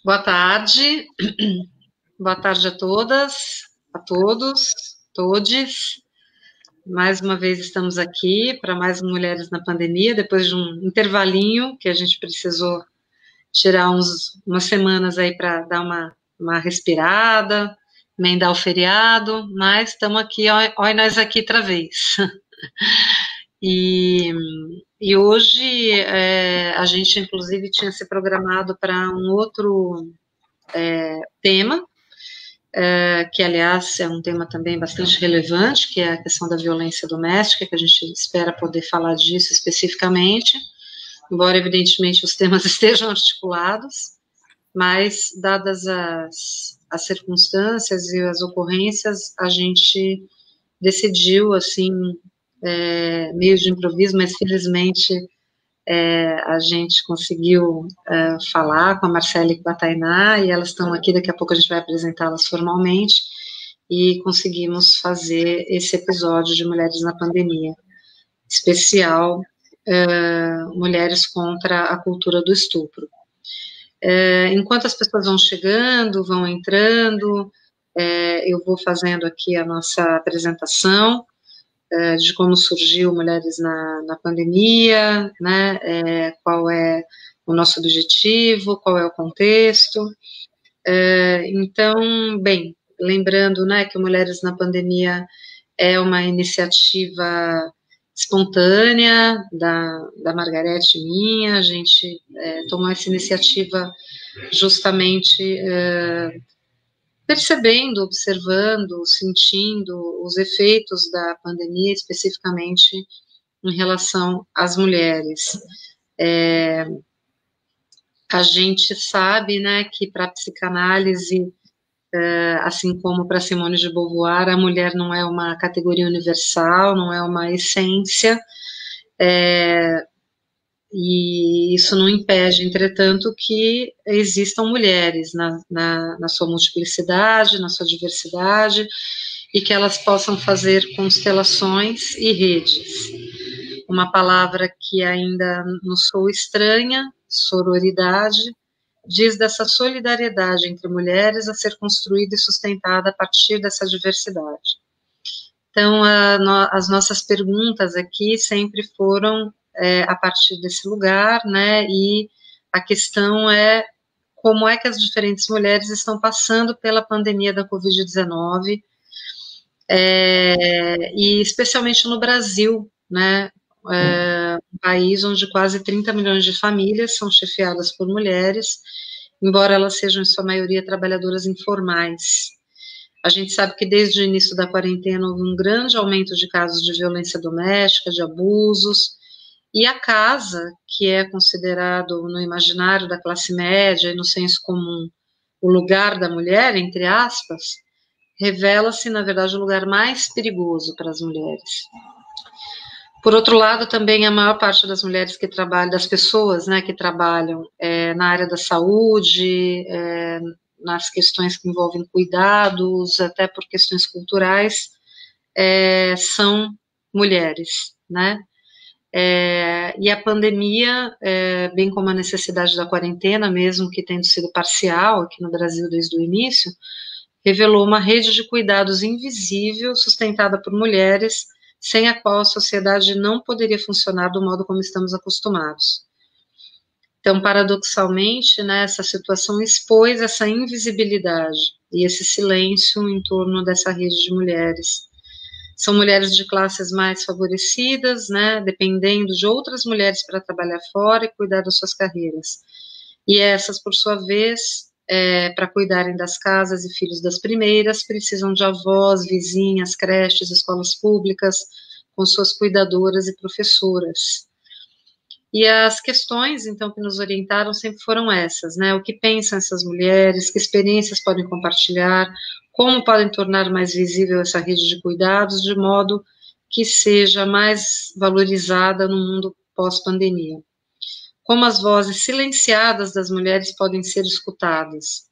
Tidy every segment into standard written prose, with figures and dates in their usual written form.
Boa tarde, boa tarde a todas, a todos, todes. Mais uma vez estamos aqui para mais um Mulheres na Pandemia, depois de um intervalinho que a gente precisou tirar umas semanas aí para dar uma respirada, emendar o feriado, mas estamos aqui, olha nós aqui outra vez. E, e hoje a gente inclusive tinha se programado para um outro tema, que aliás é um tema também bastante relevante, que é a questão da violência doméstica, que a gente espera poder falar disso especificamente, embora evidentemente os temas estejam articulados, mas dadas as circunstâncias e as ocorrências, a gente decidiu, assim, meio de improviso, mas felizmente a gente conseguiu falar com a Marcela e com a Tainá, e elas estão aqui, daqui a pouco a gente vai apresentá-las formalmente, e conseguimos fazer esse episódio de Mulheres na Pandemia, especial Mulheres contra a Cultura do Estupro. Enquanto as pessoas vão chegando, vão entrando, eu vou fazendo aqui a nossa apresentação, de como surgiu Mulheres na Pandemia, né, qual é o nosso objetivo, qual é o contexto. Então, bem, lembrando, né, que Mulheres na Pandemia é uma iniciativa espontânea da Margarete e minha, a gente tomou essa iniciativa justamente percebendo, observando, sentindo os efeitos da pandemia, especificamente em relação às mulheres. A gente sabe, né, que para a psicanálise, assim como para Simone de Beauvoir, a mulher não é uma categoria universal, não é uma essência, e isso não impede, entretanto, que existam mulheres na sua multiplicidade, na sua diversidade, e que elas possam fazer constelações e redes. Uma palavra que ainda nos soa estranha, sororidade, diz dessa solidariedade entre mulheres a ser construída e sustentada a partir dessa diversidade. Então, as nossas perguntas aqui sempre foram a partir desse lugar, né, e a questão é como é que as diferentes mulheres estão passando pela pandemia da Covid-19, e especialmente no Brasil, né, um país onde quase 30 milhões de famílias são chefiadas por mulheres, embora elas sejam, em sua maioria, trabalhadoras informais. A gente sabe que desde o início da quarentena houve um grande aumento de casos de violência doméstica, de abusos, e a casa, que é considerado no imaginário da classe média e no senso comum o lugar da mulher, entre aspas, revela-se, na verdade, o lugar mais perigoso para as mulheres. Por outro lado, também a maior parte das mulheres que trabalham, das pessoas, né, que trabalham na área da saúde, nas questões que envolvem cuidados, até por questões culturais, são mulheres, né? E a pandemia, bem como a necessidade da quarentena, mesmo que tendo sido parcial aqui no Brasil desde o início, revelou uma rede de cuidados invisível, sustentada por mulheres, sem a qual a sociedade não poderia funcionar do modo como estamos acostumados. Então, paradoxalmente, né, essa situação expôs essa invisibilidade e esse silêncio em torno dessa rede de mulheres. São mulheres de classes mais favorecidas, né, dependendo de outras mulheres para trabalhar fora e cuidar das suas carreiras. E essas, por sua vez, para cuidarem das casas e filhos das primeiras, precisam de avós, vizinhas, creches, escolas públicas, com suas cuidadoras e professoras. E as questões, então, que nos orientaram sempre foram essas, né? O que pensam essas mulheres, que experiências podem compartilhar, como podem tornar mais visível essa rede de cuidados, de modo que seja mais valorizada no mundo pós-pandemia. Como as vozes silenciadas das mulheres podem ser escutadas,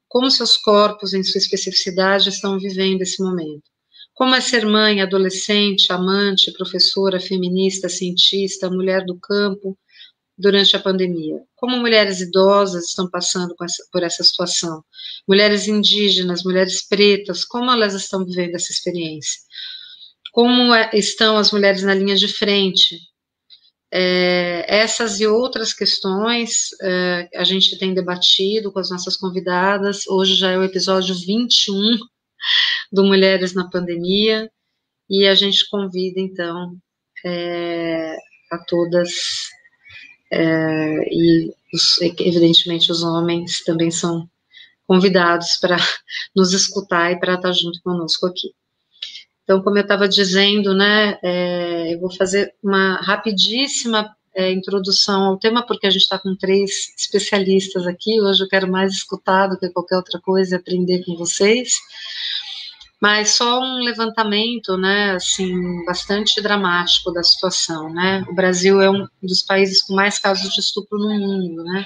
como seus corpos, em sua especificidade, estão vivendo esse momento. Como é ser mãe, adolescente, amante, professora, feminista, cientista, mulher do campo, durante a pandemia? Como mulheres idosas estão passando por essa situação? Mulheres indígenas, mulheres pretas, como elas estão vivendo essa experiência? Como estão as mulheres na linha de frente? Essas e outras questões a gente tem debatido com as nossas convidadas. Hoje já é o episódio 21 do Mulheres na Pandemia, e a gente convida, então, a todas, e evidentemente os homens também são convidados para nos escutar e para estar junto conosco aqui. Então, como eu estava dizendo, né, eu vou fazer uma rapidíssima introdução ao tema, porque a gente está com 3 especialistas aqui. Hoje eu quero mais escutar do que qualquer outra coisa e aprender com vocês. Mas só um levantamento, né, assim, bastante dramático da situação, né? O Brasil é um dos países com mais casos de estupro no mundo, né?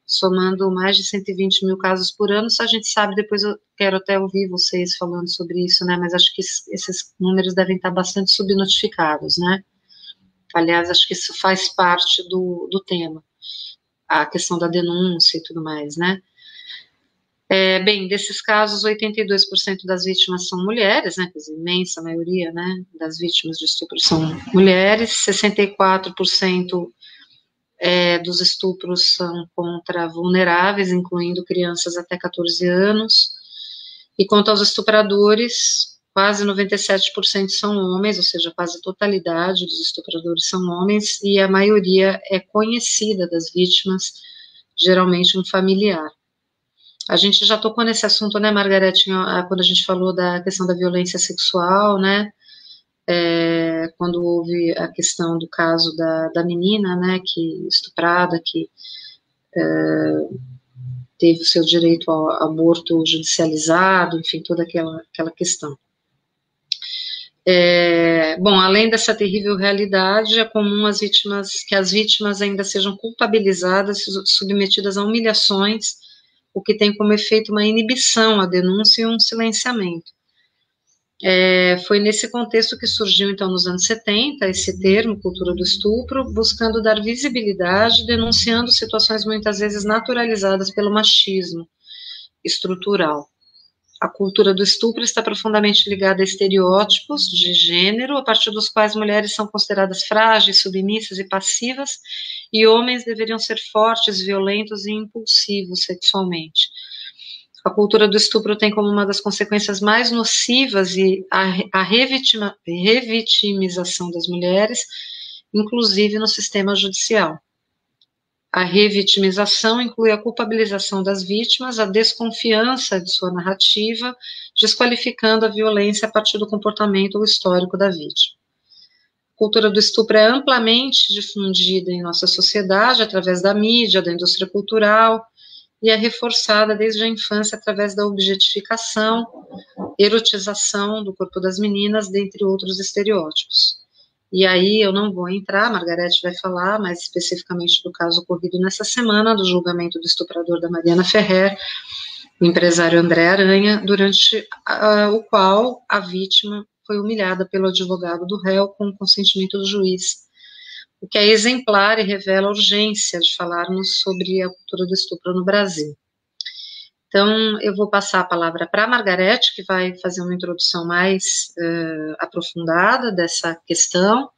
Somando mais de 120 mil casos por ano. Se a gente sabe, depois eu quero até ouvir vocês falando sobre isso, né? Mas acho que esses números devem estar bastante subnotificados, né? Aliás, acho que isso faz parte do tema, a questão da denúncia e tudo mais, né? Bem, desses casos, 82% das vítimas são mulheres, né, quer dizer, imensa maioria, né, das vítimas de estupro são mulheres, 64% dos estupros são contra vulneráveis, incluindo crianças até 14 anos, e quanto aos estupradores, quase 97% são homens, ou seja, quase a totalidade dos estupradores são homens, e a maioria é conhecida das vítimas, geralmente um familiar. A gente já tocou nesse assunto, né, Margarete, quando a gente falou da questão da violência sexual, né, quando houve a questão do caso da menina, né, que estuprada, que teve o seu direito ao aborto judicializado, enfim, toda aquela questão. Bom, além dessa terrível realidade, é comum que as vítimas ainda sejam culpabilizadas, submetidas a humilhações, o que tem como efeito uma inibição à denúncia e um silenciamento. Foi nesse contexto que surgiu, então, nos anos 70, esse termo, cultura do estupro, buscando dar visibilidade, denunciando situações muitas vezes naturalizadas pelo machismo estrutural. A cultura do estupro está profundamente ligada a estereótipos de gênero, a partir dos quais mulheres são consideradas frágeis, submissas e passivas, e homens deveriam ser fortes, violentos e impulsivos sexualmente. A cultura do estupro tem como uma das consequências mais nocivas a revitimização das mulheres, inclusive no sistema judicial. A revitimização inclui a culpabilização das vítimas, a desconfiança de sua narrativa, desqualificando a violência a partir do comportamento ou histórico da vítima. A cultura do estupro é amplamente difundida em nossa sociedade através da mídia, da indústria cultural, e é reforçada desde a infância através da objetificação, erotização do corpo das meninas, dentre outros estereótipos. E aí eu não vou entrar, a Margarete vai falar mais especificamente do caso ocorrido nessa semana, do julgamento do estuprador da Mariana Ferrer, o empresário André Aranha, durante o qual a vítima foi humilhada pelo advogado do réu com o consentimento do juiz, o que é exemplar e revela a urgência de falarmos sobre a cultura do estupro no Brasil. Então, eu vou passar a palavra para a Margarete, que vai fazer uma introdução mais aprofundada dessa questão,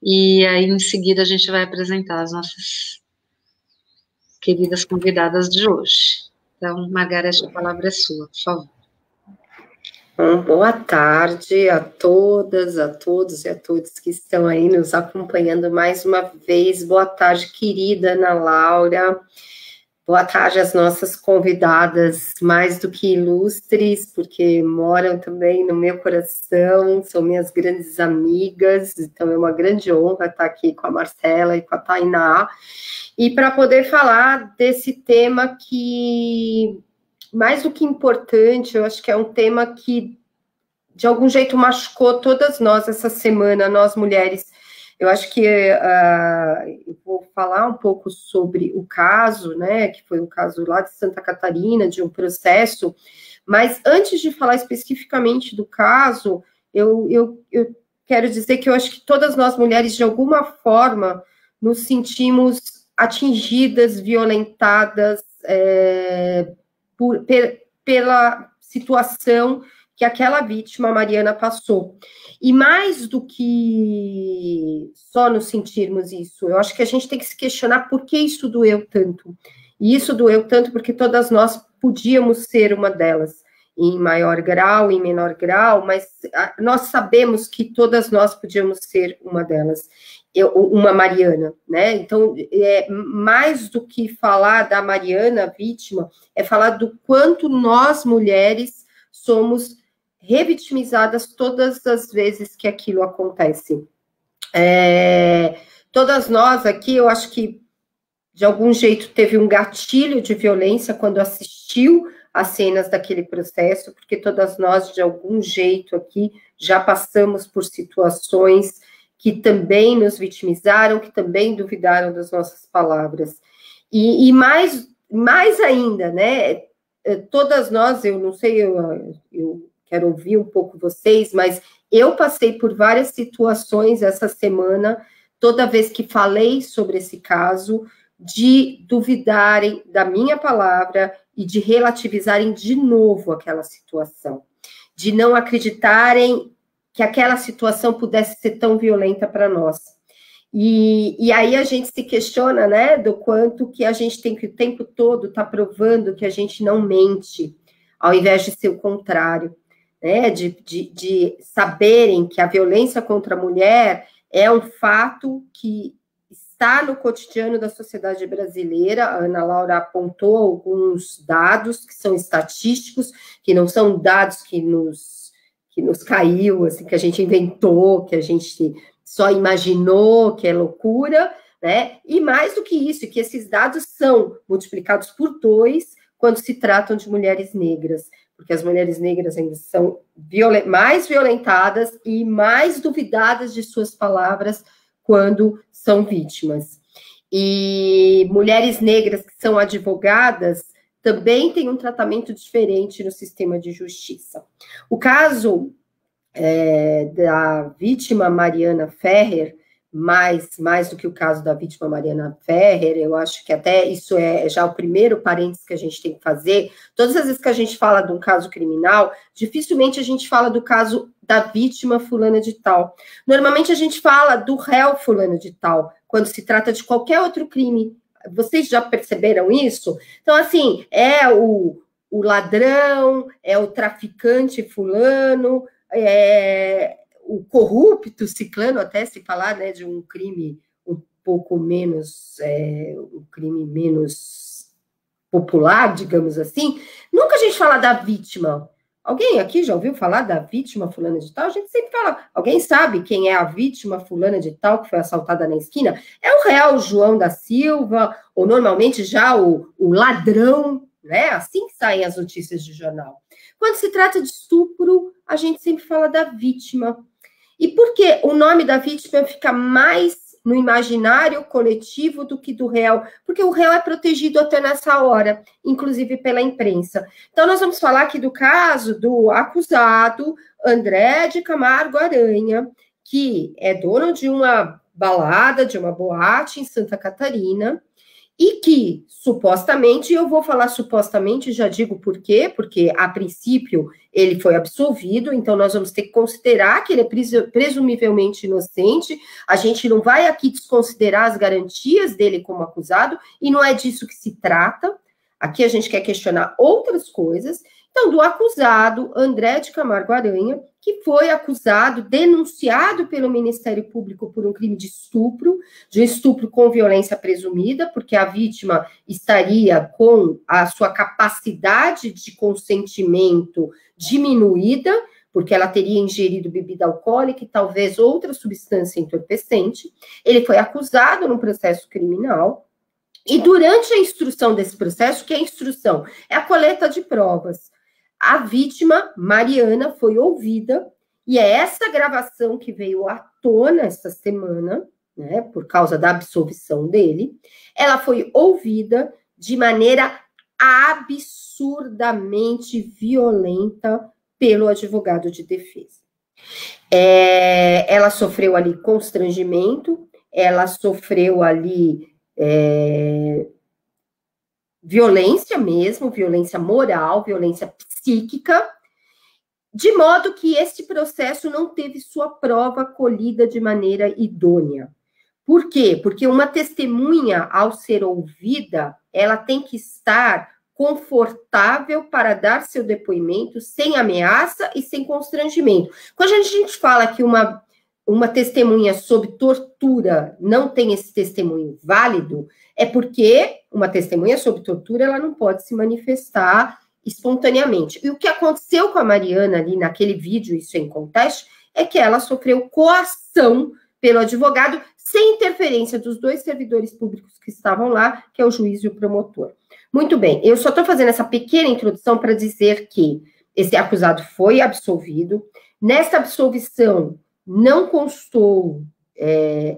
e aí, em seguida, a gente vai apresentar as nossas queridas convidadas de hoje. Então, Margarete, a palavra é sua, por favor. Bom, boa tarde a todas, a todos e a todos que estão aí nos acompanhando mais uma vez. Boa tarde, querida Ana Laura. Boa tarde às nossas convidadas mais do que ilustres, porque moram também no meu coração, são minhas grandes amigas, então é uma grande honra estar aqui com a Marcela e com a Tainá, e para poder falar desse tema que, mais do que importante, eu acho que é um tema que, de algum jeito, machucou todas nós essa semana, nós mulheres. Eu acho que eu vou falar um pouco sobre o caso, né, que foi um caso lá de Santa Catarina, de um processo, mas antes de falar especificamente do caso, eu quero dizer que eu acho que todas nós mulheres, de alguma forma, nos sentimos atingidas, violentadas pela situação que aquela vítima, Mariana, passou. E mais do que só nos sentirmos isso, eu acho que a gente tem que se questionar por que isso doeu tanto. E isso doeu tanto porque todas nós podíamos ser uma delas, em maior grau, em menor grau, mas nós sabemos que todas nós podíamos ser uma delas, uma Mariana, né? Então, mais do que falar da Mariana, vítima, é falar do quanto nós, mulheres, somos revitimizadas todas as vezes que aquilo acontece. Todas nós aqui, eu acho que, de algum jeito, teve um gatilho de violência quando assistiu às cenas daquele processo, porque todas nós, de algum jeito aqui, já passamos por situações que também nos vitimizaram, que também duvidaram das nossas palavras. E mais ainda, né, todas nós, eu não sei, eu quero ouvir um pouco vocês, mas eu passei por várias situações essa semana, toda vez que falei sobre esse caso, de duvidarem da minha palavra e de relativizarem de novo aquela situação, de não acreditarem que aquela situação pudesse ser tão violenta para nós. E aí a gente se questiona, né, do quanto que a gente tem que o tempo todo estar provando que a gente não mente, ao invés de ser o contrário, né, de saberem que a violência contra a mulher é um fato que está no cotidiano da sociedade brasileira. A Ana Laura apontou alguns dados que são estatísticos, que não são dados que nos caiu, assim, que a gente inventou, que a gente só imaginou, que é loucura, né? E mais do que isso, que esses dados são multiplicados por 2 quando se tratam de mulheres negras, porque as mulheres negras ainda são mais violentadas e mais duvidadas de suas palavras quando são vítimas. E mulheres negras que são advogadas também têm um tratamento diferente no sistema de justiça. O caso da vítima Mariana Ferrer, mais do que o caso da vítima Mariana Ferrer, eu acho que até isso é já o primeiro parênteses que a gente tem que fazer. Todas as vezes que a gente fala de um caso criminal, dificilmente a gente fala do caso da vítima fulana de tal. Normalmente a gente fala do réu fulano de tal, quando se trata de qualquer outro crime. Vocês já perceberam isso? Então, assim, é o ladrão, é o traficante fulano, o corrupto ciclano, até se falar, né, de um crime um pouco menos, um crime menos popular, digamos assim. Nunca a gente fala da vítima. Alguém aqui já ouviu falar da vítima fulana de tal? A gente sempre fala, alguém sabe quem é a vítima fulana de tal que foi assaltada na esquina? É o réu João da Silva, ou normalmente já o ladrão, né? Assim que saem as notícias de jornal. Quando se trata de estupro, a gente sempre fala da vítima. E por que o nome da vítima fica mais no imaginário coletivo do que do réu? Porque o réu é protegido até nessa hora, inclusive pela imprensa. Então, nós vamos falar aqui do caso do acusado André de Camargo Aranha, que é dono de uma balada, de uma boate em Santa Catarina, e que, supostamente, eu vou falar supostamente, já digo por quê, porque, a princípio, ele foi absolvido, então nós vamos ter que considerar que ele é presumivelmente inocente, a gente não vai aqui desconsiderar as garantias dele como acusado, e não é disso que se trata, aqui a gente quer questionar outras coisas. Então, do acusado André de Camargo Aranha, que foi acusado, denunciado pelo Ministério Público por um crime de um estupro com violência presumida, porque a vítima estaria com a sua capacidade de consentimento diminuída, porque ela teria ingerido bebida alcoólica e talvez outra substância entorpecente. Ele foi acusado num processo criminal, e durante a instrução desse processo, que é a instrução? É a coleta de provas. A vítima, Mariana, foi ouvida, e é essa gravação que veio à tona esta semana, né, por causa da absolvição dele. Ela foi ouvida de maneira absurdamente violenta pelo advogado de defesa. Ela sofreu ali constrangimento, ela sofreu ali violência mesmo, violência moral, violência psíquica, de modo que esse processo não teve sua prova colhida de maneira idônea. Por quê? Porque uma testemunha, ao ser ouvida, ela tem que estar confortável para dar seu depoimento sem ameaça e sem constrangimento. Quando a gente fala que uma testemunha sob tortura não tem esse testemunho válido, é porque uma testemunha sob tortura ela não pode se manifestar espontaneamente. E o que aconteceu com a Mariana ali naquele vídeo, isso em contexto, é que ela sofreu coação pelo advogado sem interferência dos 2 servidores públicos que estavam lá, que é o juiz e o promotor. Muito bem, eu só estou fazendo essa pequena introdução para dizer que esse acusado foi absolvido. Nesta absolvição, não constou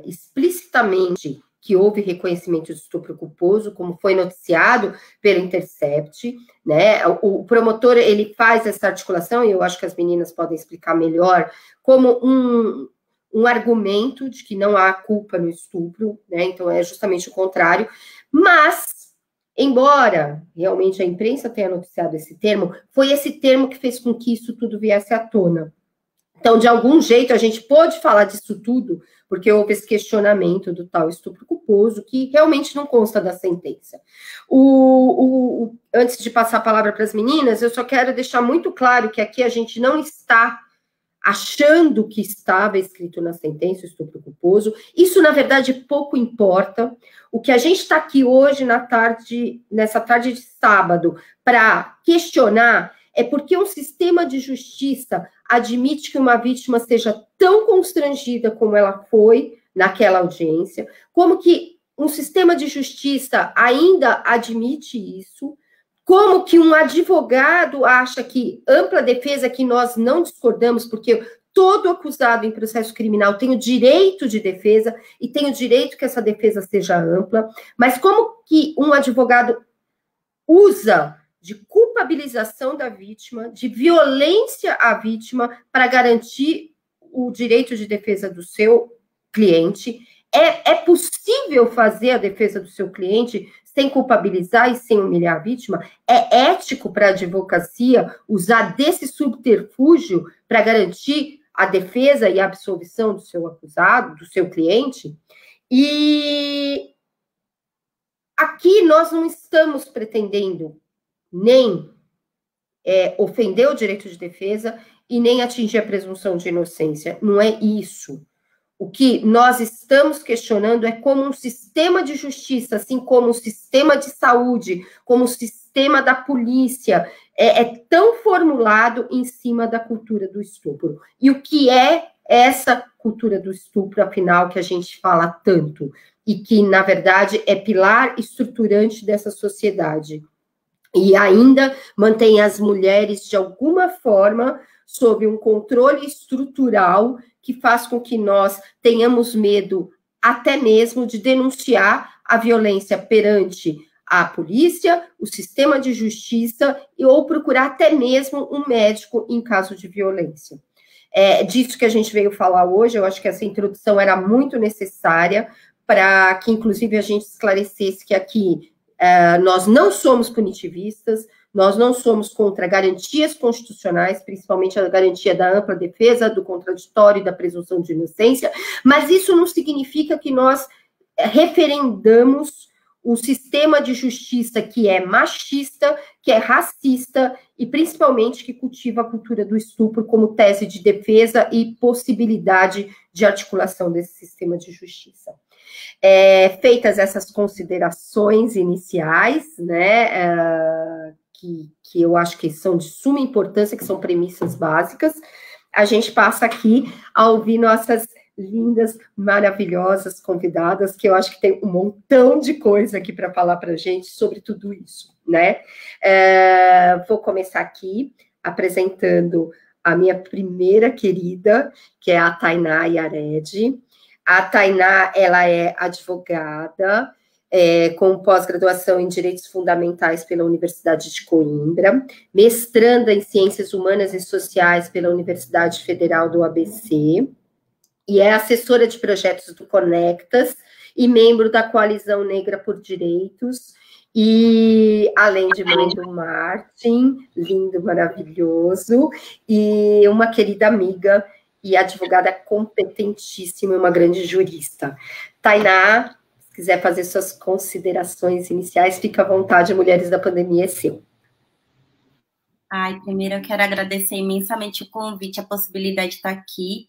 explicitamente que houve reconhecimento de estupro culposo, como foi noticiado pelo Intercept, né? O promotor, ele faz essa articulação, e eu acho que as meninas podem explicar melhor, como um argumento de que não há culpa no estupro, né? Então, é justamente o contrário. Mas, embora realmente a imprensa tenha noticiado esse termo, foi esse termo que fez com que isso tudo viesse à tona. Então, de algum jeito, a gente pôde falar disso tudo, porque houve esse questionamento do tal estupro culposo, que realmente não consta da sentença. Antes de passar a palavra para as meninas, eu só quero deixar muito claro que aqui a gente não está achando que estava escrito na sentença o estupro culposo. Isso, na verdade, pouco importa. O que a gente está aqui hoje, nessa tarde de sábado, para questionar é porque um sistema de justiça admite que uma vítima seja tão constrangida como ela foi naquela audiência, como que um sistema de justiça ainda admite isso, como que um advogado acha que ampla defesa, que nós não discordamos, porque todo acusado em processo criminal tem o direito de defesa e tem o direito que essa defesa seja ampla, mas como que um advogado usa de culpabilização da vítima, de violência à vítima para garantir o direito de defesa do seu cliente. É possível fazer a defesa do seu cliente sem culpabilizar e sem humilhar a vítima? É ético para a advocacia usar desse subterfúgio para garantir a defesa e a absolvição do seu acusado, do seu cliente? E aqui nós não estamos pretendendo nem ofender o direito de defesa e nem atingir a presunção de inocência. Não é isso. O que nós estamos questionando é como um sistema de justiça, assim como um sistema de saúde, como o sistema da polícia, é tão formulado em cima da cultura do estupro. E o que é essa cultura do estupro, afinal, que a gente fala tanto, e que, na verdade, é pilar estruturante dessa sociedade? E ainda mantém as mulheres, de alguma forma, sob um controle estrutural que faz com que nós tenhamos medo até mesmo de denunciar a violência perante a polícia, o sistema de justiça, ou procurar até mesmo um médico em caso de violência. É disso que a gente veio falar hoje. Eu acho que essa introdução era muito necessária para que, inclusive, a gente esclarecesse que aqui nós não somos punitivistas, nós não somos contra garantias constitucionais, principalmente a garantia da ampla defesa, do contraditório e da presunção de inocência, mas isso não significa que nós referendamos um sistema de justiça que é machista, que é racista e principalmente que cultiva a cultura do estupro como tese de defesa e possibilidade de articulação desse sistema de justiça. Feitas essas considerações iniciais, né, que eu acho que são de suma importância, que são premissas básicas, a gente passa aqui a ouvir nossas lindas, maravilhosas convidadas, que eu acho que tem um montão de coisa aqui para falar para a gente sobre tudo isso, né? Vou começar aqui apresentando a minha primeira querida, que é a Tainá Yared. A Tainá, ela é advogada, com pós-graduação em Direitos Fundamentais pela Universidade de Coimbra, mestranda em Ciências Humanas e Sociais pela Universidade Federal do ABC, e é assessora de projetos do Conectas e membro da Coalizão Negra por Direitos, e além de mãe do Martin, lindo, maravilhoso, e uma querida amiga e advogada competentíssima e uma grande jurista. Tainá, se quiser fazer suas considerações iniciais, fica à vontade, Mulheres da Pandemia é seu. Ai, primeiro eu quero agradecer imensamente o convite, a possibilidade de estar aqui.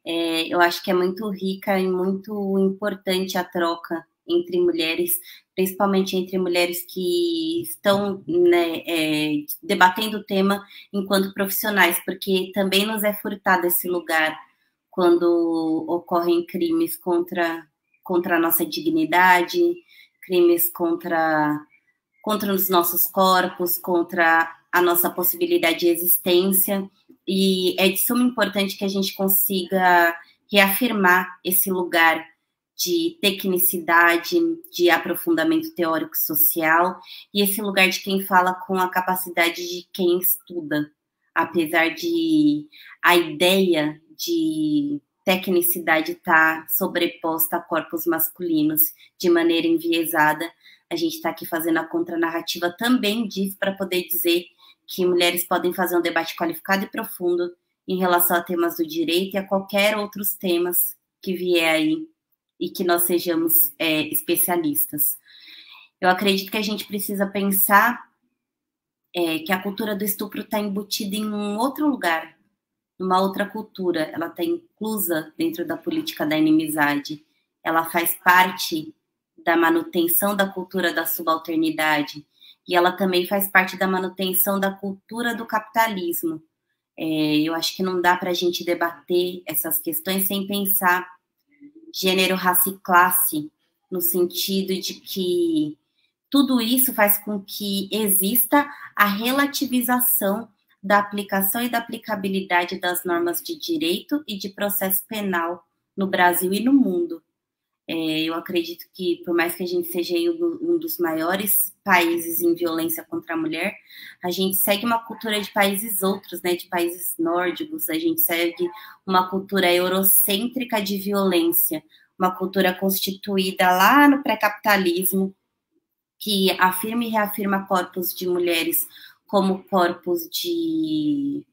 Eu acho que é muito rica e muito importante a troca entre mulheres, principalmente entre mulheres que estão, né, debatendo o tema enquanto profissionais, porque também nos é furtado esse lugar quando ocorrem crimes contra a nossa dignidade, crimes contra os nossos corpos, contra a nossa possibilidade de existência, e é de suma importância que a gente consiga reafirmar esse lugar de tecnicidade, de aprofundamento teórico-social, e esse lugar de quem fala com a capacidade de quem estuda, apesar de a ideia de tecnicidade estar sobreposta a corpos masculinos de maneira enviesada. A gente está aqui fazendo a contranarrativa também disso, para poder dizer que mulheres podem fazer um debate qualificado e profundo em relação a temas do direito e a qualquer outros temas que vier aí e que nós sejamos especialistas. Eu acredito que a gente precisa pensar que a cultura do estupro está embutida em um outro lugar, numa outra cultura. Ela está inclusa dentro da política da inimizade. Ela faz parte da manutenção da cultura da subalternidade, e ela também faz parte da manutenção da cultura do capitalismo. Eu acho que não dá para a gente debater essas questões sem pensar gênero, raça e classe, no sentido de que tudo isso faz com que exista a relativização da aplicação e da aplicabilidade das normas de direito e de processo penal no Brasil e no mundo. Eu acredito que, por mais que a gente seja um dos maiores países em violência contra a mulher, a gente segue uma cultura de países outros, né, de países nórdicos, a gente segue uma cultura eurocêntrica de violência, uma cultura constituída lá no pré-capitalismo, que afirma e reafirma corpos de mulheres como corpos de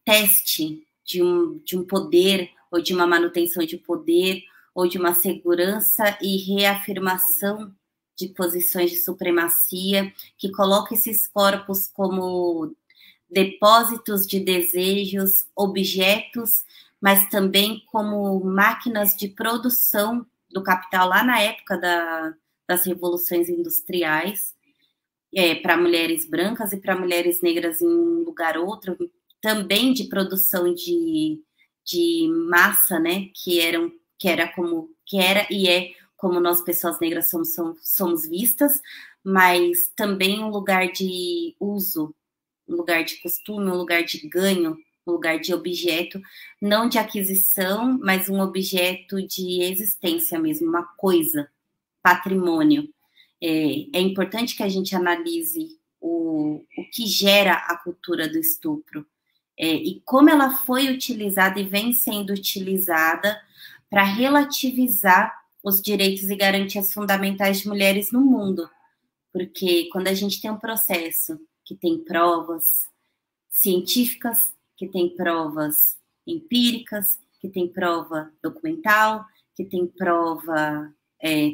teste de um poder, ou de uma manutenção de poder, ou de uma segurança e reafirmação de posições de supremacia, que coloca esses corpos como depósitos de desejos, objetos, mas também como máquinas de produção do capital lá na época das revoluções industriais, para mulheres brancas e para mulheres negras em um lugar outro, também de produção de massa, né, que era e é como nós, pessoas negras, somos vistas, mas também um lugar de uso, um lugar de costume, um lugar de ganho, um lugar de objeto, não de aquisição, mas um objeto de existência mesmo, uma coisa, patrimônio. É importante que a gente analise o que gera a cultura do estupro, e como ela foi utilizada e vem sendo utilizada para relativizar os direitos e garantias fundamentais de mulheres no mundo. Porque quando a gente tem um processo que tem provas científicas, que tem provas empíricas, que tem prova documental, que tem prova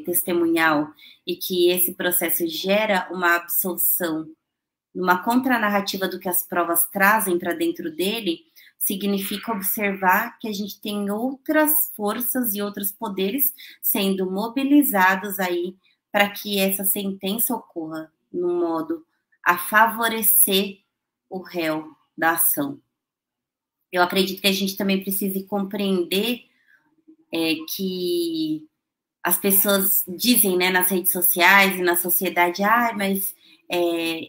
testemunhal, e que esse processo gera uma absolução numa contranarrativa do que as provas trazem para dentro dele, significa observar que a gente tem outras forças e outros poderes sendo mobilizados aí para que essa sentença ocorra no modo a favorecer o réu da ação. Eu acredito que a gente também precisa compreender que as pessoas dizem, né, nas redes sociais e na sociedade, mas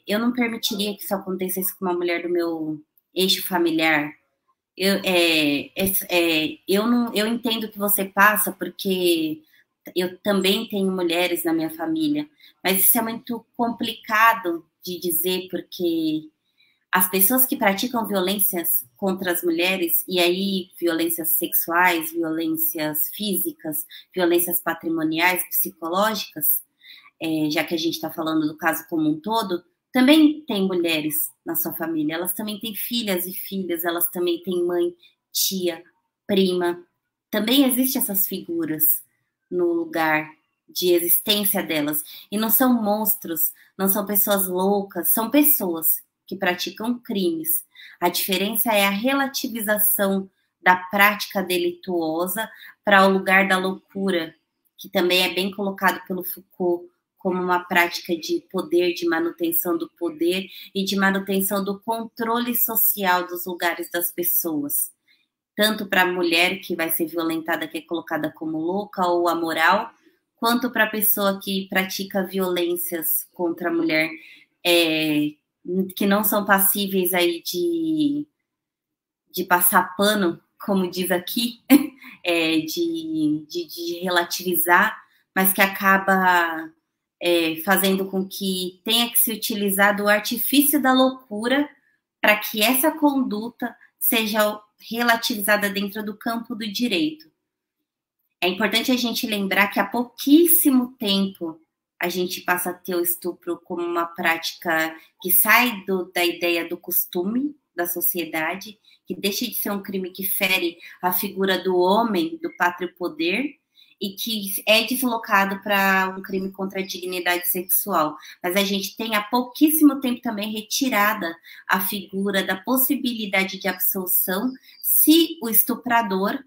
eu não permitiria que isso acontecesse com uma mulher do meu eixo familiar. Eu entendo o que você passa, porque eu também tenho mulheres na minha família, mas isso é muito complicado de dizer, porque as pessoas que praticam violências contra as mulheres, e aí violências sexuais, violências físicas, violências patrimoniais, psicológicas, já que a gente está falando do caso como um todo, também tem mulheres na sua família, elas também têm filhas e filhas, elas também têm mãe, tia, prima. Também existem essas figuras no lugar de existência delas. E não são monstros, não são pessoas loucas, são pessoas que praticam crimes. A diferença é a relativização da prática delituosa para o lugar da loucura, que também é bem colocado pelo Foucault como uma prática de poder, de manutenção do poder e de manutenção do controle social dos lugares das pessoas. Tanto para a mulher que vai ser violentada, que é colocada como louca ou amoral, quanto para a pessoa que pratica violências contra a mulher, que não são passíveis aí de passar pano, como diz aqui, de relativizar, mas que acaba fazendo com que tenha que se utilizar do artifício da loucura para que essa conduta seja relativizada dentro do campo do direito. É importante a gente lembrar que há pouquíssimo tempo a gente passa a ter o estupro como uma prática que sai da ideia do costume da sociedade, que deixa de ser um crime que fere a figura do homem, do pátrio poder, e que é deslocado para um crime contra a dignidade sexual. Mas a gente tem há pouquíssimo tempo também retirada a figura da possibilidade de absolução se o estuprador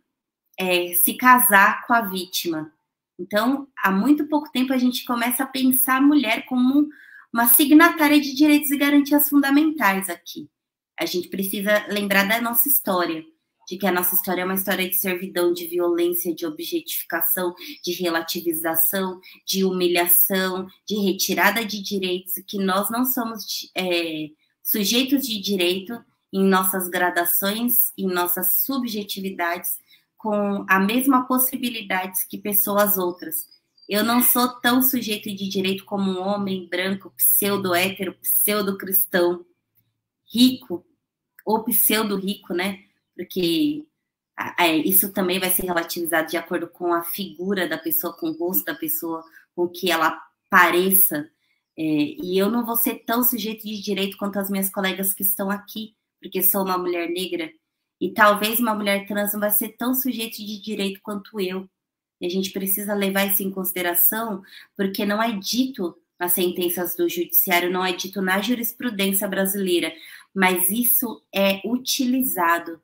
se casar com a vítima. Então, há muito pouco tempo a gente começa a pensar a mulher como uma signatária de direitos e garantias fundamentais aqui. A gente precisa lembrar da nossa história, de que a nossa história é uma história de servidão, de violência, de objetificação, de relativização, de humilhação, de retirada de direitos, que nós não somos sujeitos de direito em nossas gradações, em nossas subjetividades, com a mesma possibilidade que pessoas outras. Eu não sou tão sujeito de direito como um homem branco, pseudo-hétero, pseudo-cristão, rico, ou pseudo-rico, né? Porque isso também vai ser relativizado de acordo com a figura da pessoa, com o rosto da pessoa, com o que ela pareça. E eu não vou ser tão sujeito de direito quanto as minhas colegas que estão aqui, porque sou uma mulher negra, e talvez uma mulher trans não vai ser tão sujeito de direito quanto eu. E a gente precisa levar isso em consideração, porque não é dito nas sentenças do judiciário, não é dito na jurisprudência brasileira, mas isso é utilizado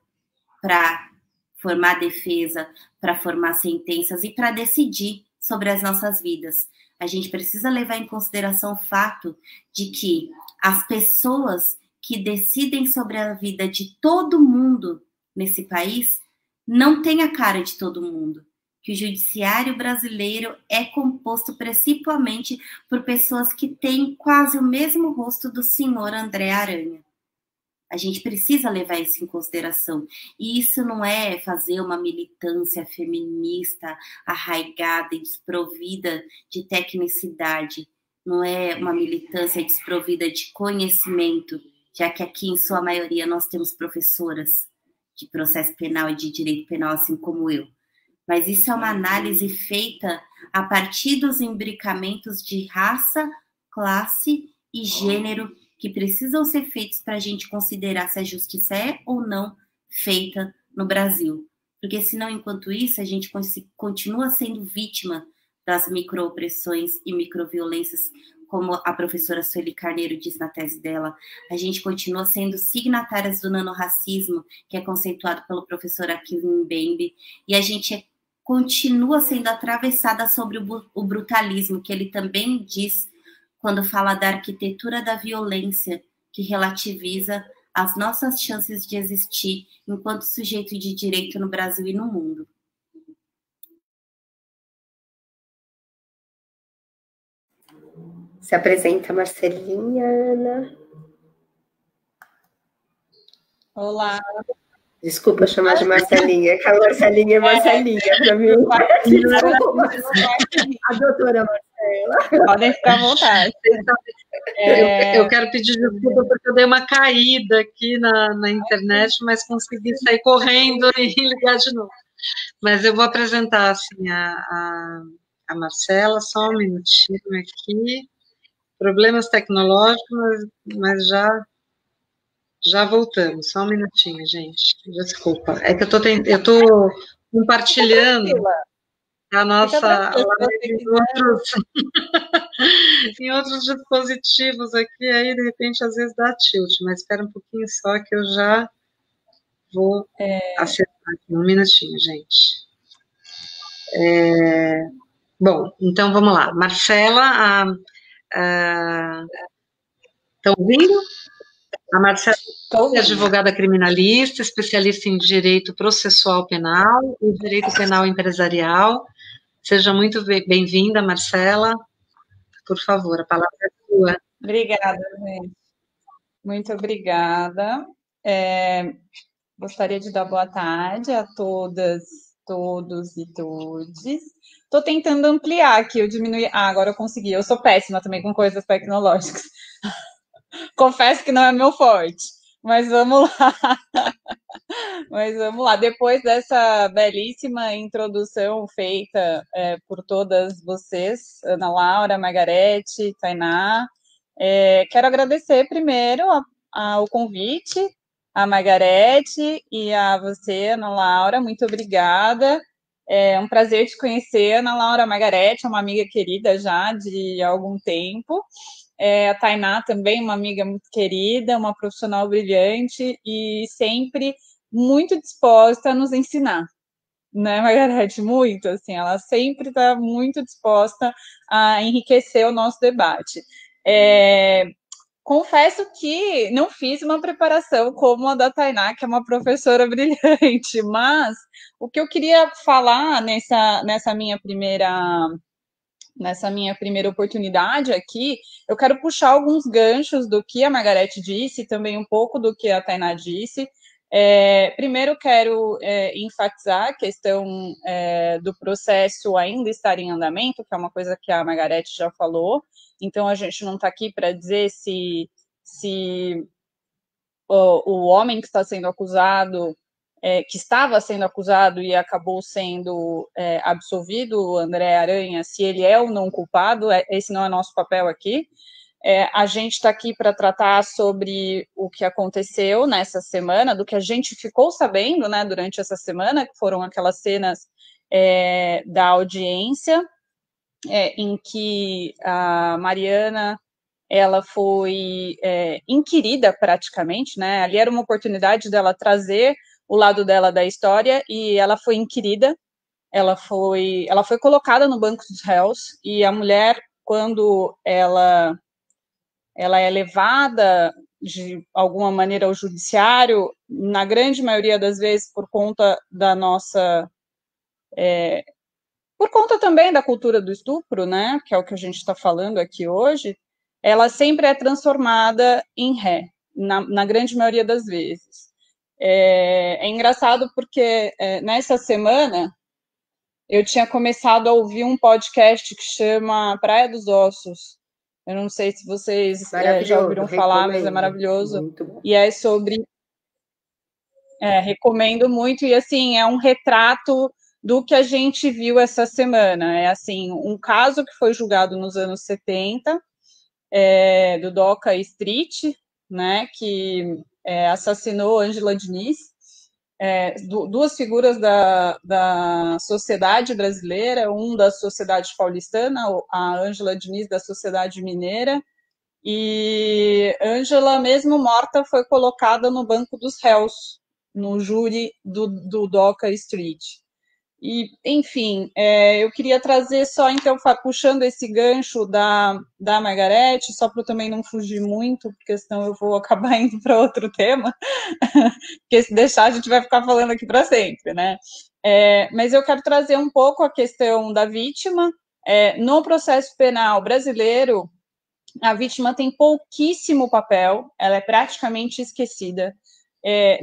para formar defesa, para formar sentenças e para decidir sobre as nossas vidas. A gente precisa levar em consideração o fato de que as pessoas que decidem sobre a vida de todo mundo nesse país não têm a cara de todo mundo. Que o judiciário brasileiro é composto principalmente por pessoas que têm quase o mesmo rosto do senhor André Aranha. A gente precisa levar isso em consideração. E isso não é fazer uma militância feminista arraigada e desprovida de tecnicidade. Não é uma militância desprovida de conhecimento, já que aqui, em sua maioria, nós temos professoras de processo penal e de direito penal, assim como eu. Mas isso é uma análise feita a partir dos imbricamentos de raça, classe e gênero que precisam ser feitos para a gente considerar se a justiça é ou não feita no Brasil. Porque senão, enquanto isso, a gente continua sendo vítima das microopressões e microviolências, como a professora Sueli Carneiro diz na tese dela. A gente continua sendo signatárias do nanorracismo, que é conceituado pelo professor Aquiles Mbembe, e a gente continua sendo atravessada sobre o brutalismo, que ele também diz quando fala da arquitetura da violência, que relativiza as nossas chances de existir enquanto sujeito de direito no Brasil e no mundo. Se apresenta, Marcelinha, Ana. Olá. Desculpa chamar de Marcelinha, que a Marcelinha é Marcelinha para mim. A doutora Marcela. Podem ficar à vontade. Eu quero pedir desculpa porque eu dei uma caída aqui na internet, mas consegui sair correndo e ligar de novo. Mas eu vou apresentar assim, a Marcela, só um minutinho aqui. Problemas tecnológicos, mas já voltamos. Só um minutinho, gente. Desculpa. É que eu tô compartilhando a nossa live em outros dispositivos aqui, aí de repente às vezes dá tilt, mas espera um pouquinho só que eu já vou acertar aqui. Um minutinho, gente. Bom, então vamos lá. Marcela, estão ouvindo? A Marcela é advogada criminalista, especialista em direito processual penal e direito penal empresarial. Seja muito bem-vinda, Marcela. Por favor, a palavra é sua. Obrigada, gente. Muito obrigada. Gostaria de dar boa tarde a todas, todos e todes. Estou tentando ampliar aqui, eu diminuí. Agora eu consegui. Eu sou péssima também com coisas tecnológicas. Confesso que não é meu forte, mas vamos lá. Depois dessa belíssima introdução feita por todas vocês, Ana Laura, Margarete, Tainá, quero agradecer primeiro o convite, a Margarete e a você, Ana Laura, muito obrigada. É um prazer te conhecer, Ana Laura. Margarete é uma amiga querida já de algum tempo. A Tainá também, uma amiga muito querida, uma profissional brilhante e sempre muito disposta a nos ensinar, né, Margarete? Muito, assim, ela sempre está muito disposta a enriquecer o nosso debate. Confesso que não fiz uma preparação como a da Tainá, que é uma professora brilhante, mas o que eu queria falar nessa minha primeira oportunidade aqui, eu quero puxar alguns ganchos do que a Margarete disse, e também um pouco do que a Tainá disse. Primeiro, quero enfatizar a questão do processo ainda estar em andamento, que é uma coisa que a Margarete já falou. Então, a gente não está aqui para dizer se o homem que está sendo acusado, que estava sendo acusado e acabou sendo absolvido, o André Aranha, se ele é ou não culpado. Esse não é nosso papel aqui. A gente está aqui para tratar sobre o que aconteceu nessa semana, do que a gente ficou sabendo, né, durante essa semana, que foram aquelas cenas da audiência, em que a Mariana, ela foi inquirida praticamente, né? Ali era uma oportunidade dela trazer o lado dela da história, e ela foi inquirida, ela foi colocada no banco dos réus, e a mulher, quando ela é levada de alguma maneira ao judiciário, na grande maioria das vezes por conta da nossa... por conta também da cultura do estupro, né, que é o que a gente está falando aqui hoje, ela sempre é transformada em ré, na grande maioria das vezes. É engraçado porque nessa semana eu tinha começado a ouvir um podcast que chama Praia dos Ossos. Eu não sei se vocês já ouviram falar, mas é maravilhoso. E é sobre... recomendo muito, e assim, é um retrato do que a gente viu essa semana. É assim, um caso que foi julgado nos anos 70, do Doca Street, né, que assassinou Ângela Diniz, duas figuras da sociedade brasileira, um da sociedade paulistana, a Ângela Diniz da sociedade mineira, e Ângela, mesmo morta, foi colocada no banco dos réus, no júri do Doca Street. E, enfim, eu queria trazer só, então, puxando esse gancho da Margarete, só para eu também não fugir muito, porque senão eu vou acabar indo para outro tema, porque se deixar a gente vai ficar falando aqui para sempre, né? Mas eu quero trazer um pouco a questão da vítima. No processo penal brasileiro, a vítima tem pouquíssimo papel, ela é praticamente esquecida,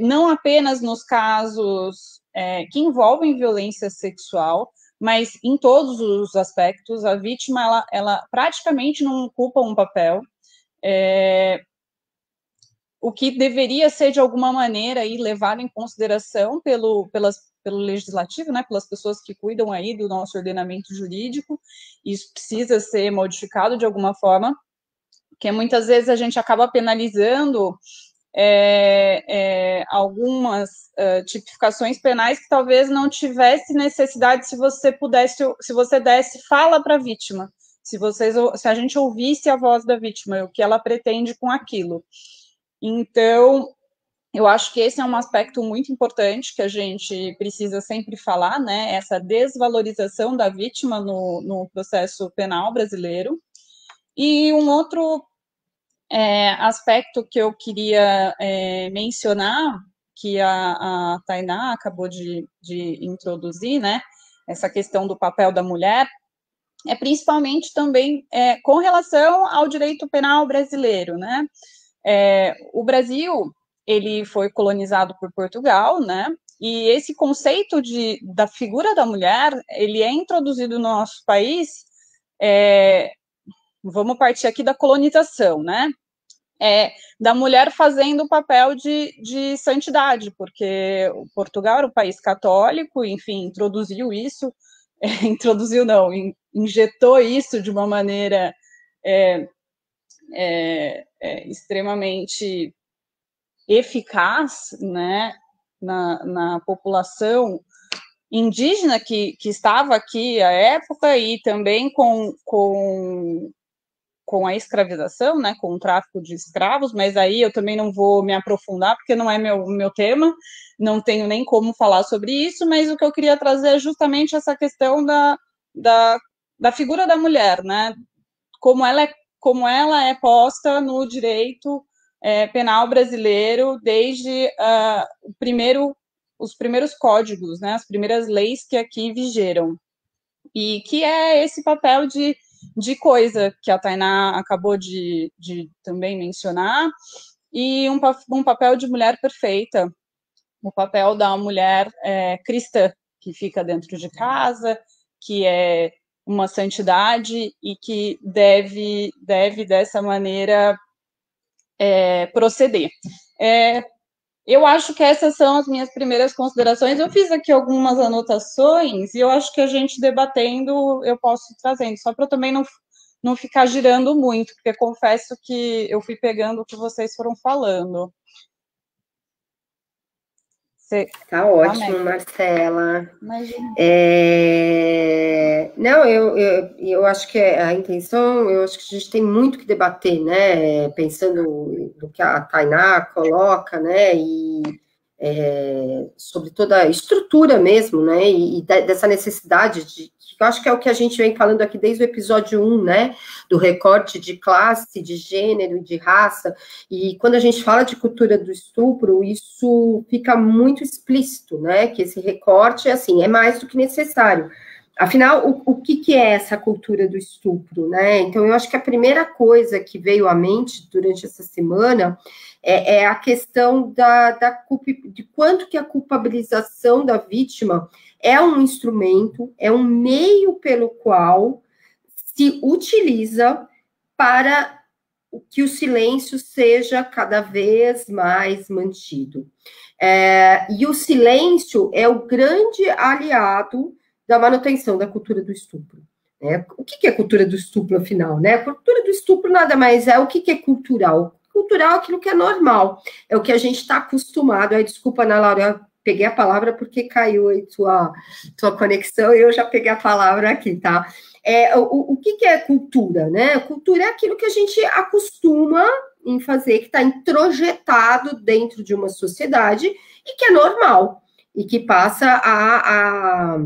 não apenas nos casos que envolvem violência sexual, mas em todos os aspectos. A vítima, ela praticamente não ocupa um papel. o que deveria ser, de alguma maneira, aí, levado em consideração pelo legislativo, né, pelas pessoas que cuidam aí do nosso ordenamento jurídico. Isso precisa ser modificado de alguma forma, porque muitas vezes a gente acaba penalizando algumas tipificações penais que talvez não tivesse necessidade se você desse fala para a vítima, se a gente ouvisse a voz da vítima, o que ela pretende com aquilo. Então, eu acho que esse é um aspecto muito importante que a gente precisa sempre falar, né? Essa desvalorização da vítima no processo penal brasileiro. E um outro aspecto que eu queria mencionar, que a Tainá acabou de introduzir, né? Essa questão do papel da mulher, principalmente também com relação ao direito penal brasileiro, né? O Brasil, ele foi colonizado por Portugal, né? E esse conceito da figura da mulher, ele é introduzido no nosso país, vamos partir aqui da colonização, né? Da mulher fazendo o papel de santidade, porque Portugal era um país católico, enfim, introduziu isso, injetou isso de uma maneira extremamente eficaz, né, na população indígena que estava aqui à época, e também com a escravização, né, com o tráfico de escravos, mas aí eu também não vou me aprofundar, porque não é meu tema, não tenho nem como falar sobre isso, mas o que eu queria trazer é justamente essa questão da figura da mulher, né, como ela é posta no direito penal brasileiro desde os primeiros códigos, né, as primeiras leis que aqui vigeram, e que é esse papel de coisa que a Tainá acabou de também mencionar, e um papel de mulher perfeita, o papel da mulher cristã, que fica dentro de casa, que é uma santidade e que deve dessa maneira proceder. Eu acho que essas são as minhas primeiras considerações. Eu fiz aqui algumas anotações e eu acho que a gente debatendo eu posso ir trazendo, só para também não ficar girando muito, porque confesso que eu fui pegando o que vocês foram falando. Tá ótimo, Marcela. Não, eu acho que a intenção, eu acho que a gente tem muito que debater, né? Pensando no que a Tainá coloca, né? E sobre toda a estrutura mesmo, né? E dessa necessidade que eu acho que é o que a gente vem falando aqui desde o episódio 1, né? Do recorte de classe, de gênero, de raça. E quando a gente fala de cultura do estupro, isso fica muito explícito, né? Que esse recorte, assim, é mais do que necessário. Afinal, o que é essa cultura do estupro, né? Então, eu acho que a primeira coisa que veio à mente durante essa semana é a questão de quanto que a culpabilização da vítima é um instrumento, é um meio pelo qual se utiliza para que o silêncio seja cada vez mais mantido. E o silêncio é o grande aliado da manutenção da cultura do estupro. O que é cultura do estupro, afinal? A cultura do estupro nada mais é o que é cultural. Cultural é aquilo que é normal, é o que a gente está acostumado. Desculpa, Ana Laura, eu peguei a palavra porque caiu aí tua conexão e eu já peguei a palavra aqui, tá? O que é cultura, né? Cultura é aquilo que a gente acostuma em fazer, que está introjetado dentro de uma sociedade e que é normal, e que passa a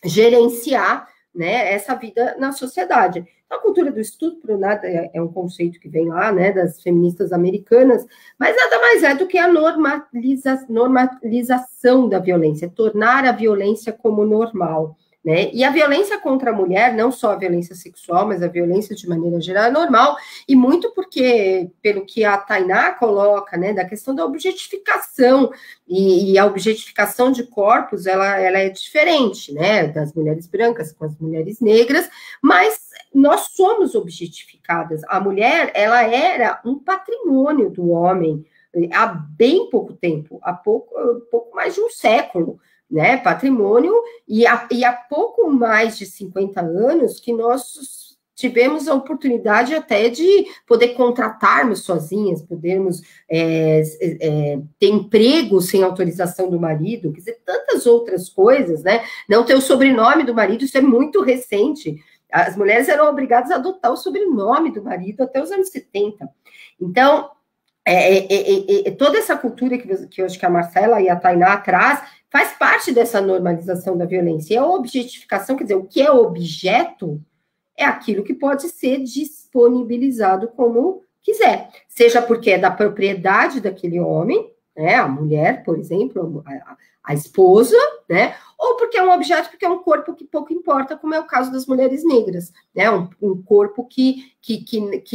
gerenciar, né, essa vida na sociedade. A cultura do estupro, nada, é um conceito que vem lá, né, das feministas americanas, mas nada mais é do que a normalização da violência, tornar a violência como normal, né? E a violência contra a mulher, não só a violência sexual, mas a violência de maneira geral é normal, e muito porque, pelo que a Tainá coloca, né, da questão da objetificação, e a objetificação de corpos, ela é diferente, né, das mulheres brancas com as mulheres negras, mas nós somos objetificadas. A mulher, ela era um patrimônio do homem há bem pouco tempo, há pouco mais de um século, né, patrimônio, e há pouco mais de 50 anos que nós tivemos a oportunidade até de poder contratarmos sozinhas, podermos ter emprego sem autorização do marido, quer dizer, tantas outras coisas, né, não ter o sobrenome do marido, isso é muito recente. As mulheres eram obrigadas a adotar o sobrenome do marido até os anos 70. Então, toda essa cultura que eu acho que a Marcela e a Tainá traz, faz parte dessa normalização da violência. E a objetificação, quer dizer, o que é objeto é aquilo que pode ser disponibilizado como quiser. Seja porque é da propriedade daquele homem, né, a mulher, por exemplo, a esposa, né, ou porque é um objeto, porque é um corpo que pouco importa, como é o caso das mulheres negras, né, um corpo que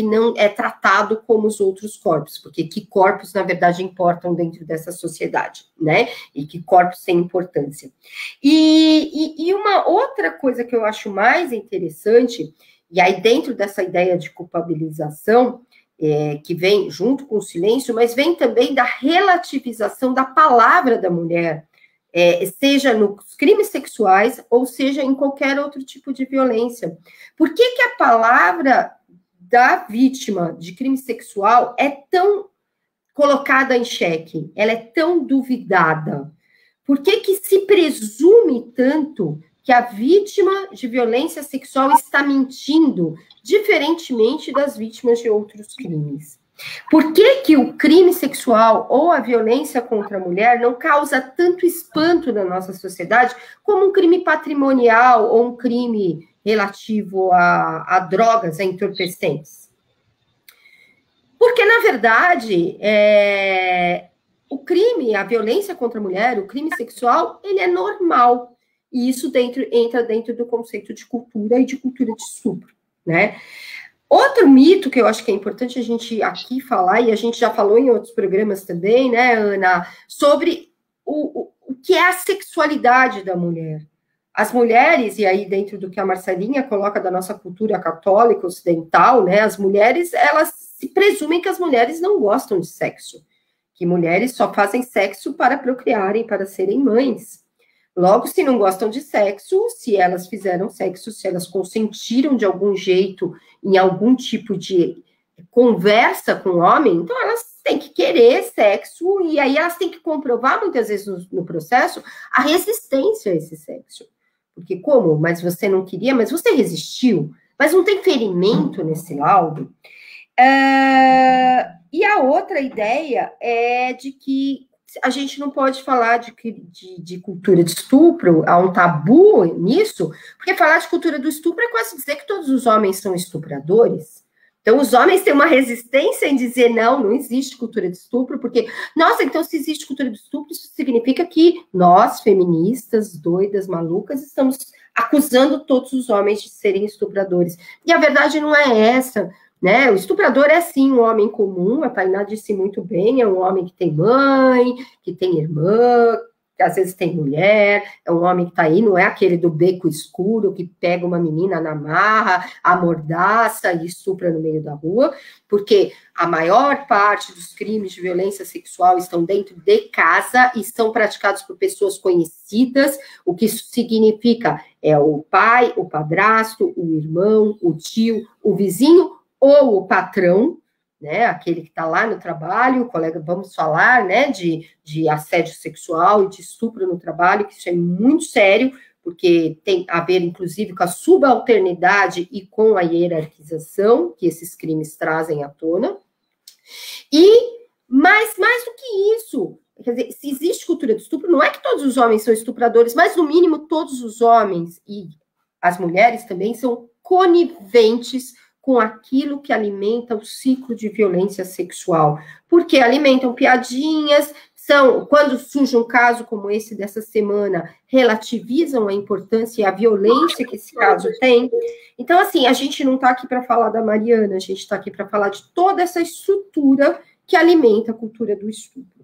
não é tratado como os outros corpos, porque que corpos, na verdade, importam dentro dessa sociedade, né, e que corpos têm importância. E uma outra coisa que eu acho mais interessante, e aí dentro dessa ideia de culpabilização, que vem junto com o silêncio, mas vem também da relativização da palavra da mulher, seja nos crimes sexuais, ou seja em qualquer outro tipo de violência. Por que a palavra da vítima de crime sexual é tão colocada em xeque? Ela é tão duvidada? Por que se presume tanto que a vítima de violência sexual está mentindo, diferentemente das vítimas de outros crimes? Por que o crime sexual ou a violência contra a mulher não causa tanto espanto na nossa sociedade como um crime patrimonial ou um crime relativo a drogas, a entorpecentes? Porque, na verdade, o crime, a violência contra a mulher, o crime sexual, ele é normal. E isso entra dentro do conceito de cultura e de cultura de estupro, né? Outro mito que eu acho que é importante a gente aqui falar, e a gente já falou em outros programas também, né, Ana, sobre o que é a sexualidade da mulher. As mulheres, e aí dentro do que a Marcelinha coloca da nossa cultura católica ocidental, né, as mulheres, elas se presumem que as mulheres não gostam de sexo, que mulheres só fazem sexo para procriarem, para serem mães. Logo, se não gostam de sexo, se elas fizeram sexo, se elas consentiram de algum jeito em algum tipo de conversa com o homem, então elas têm que querer sexo, e aí elas têm que comprovar, muitas vezes no processo, a resistência a esse sexo. Porque como? Mas você não queria, mas você resistiu, mas não tem ferimento nesse laudo. E a outra ideia é de que a gente não pode falar de cultura de estupro, há um tabu nisso, porque falar de cultura do estupro é quase dizer que todos os homens são estupradores. Então, os homens têm uma resistência em dizer, não existe cultura de estupro, porque, nossa, então se existe cultura de estupro, isso significa que nós, feministas, doidas, malucas, estamos acusando todos os homens de serem estupradores. E a verdade não é essa, né? O estuprador é, sim, um homem comum, a Tainá disse muito bem, é um homem que tem mãe, que tem irmã, que às vezes tem mulher, é um homem que tá aí, não é aquele do beco escuro, que pega uma menina na marra, amordaça e estupra no meio da rua, porque a maior parte dos crimes de violência sexual estão dentro de casa e são praticados por pessoas conhecidas, o que isso significa é o pai, o padrasto, o irmão, o tio, o vizinho, ou o patrão, né, aquele que está lá no trabalho, o colega, vamos falar, né, de assédio sexual e de estupro no trabalho, que isso é muito sério, porque tem a ver, inclusive, com a subalternidade e com a hierarquização que esses crimes trazem à tona. Mas mais do que isso, quer dizer, se existe cultura de estupro, não é que todos os homens são estupradores, mas, no mínimo, todos os homens e as mulheres também são coniventes com aquilo que alimenta o ciclo de violência sexual, porque alimentam piadinhas, quando surge um caso como esse dessa semana, relativizam a importância e a violência que esse caso tem. Então, assim, a gente não está aqui para falar da Mariana, a gente está aqui para falar de toda essa estrutura que alimenta a cultura do estupro.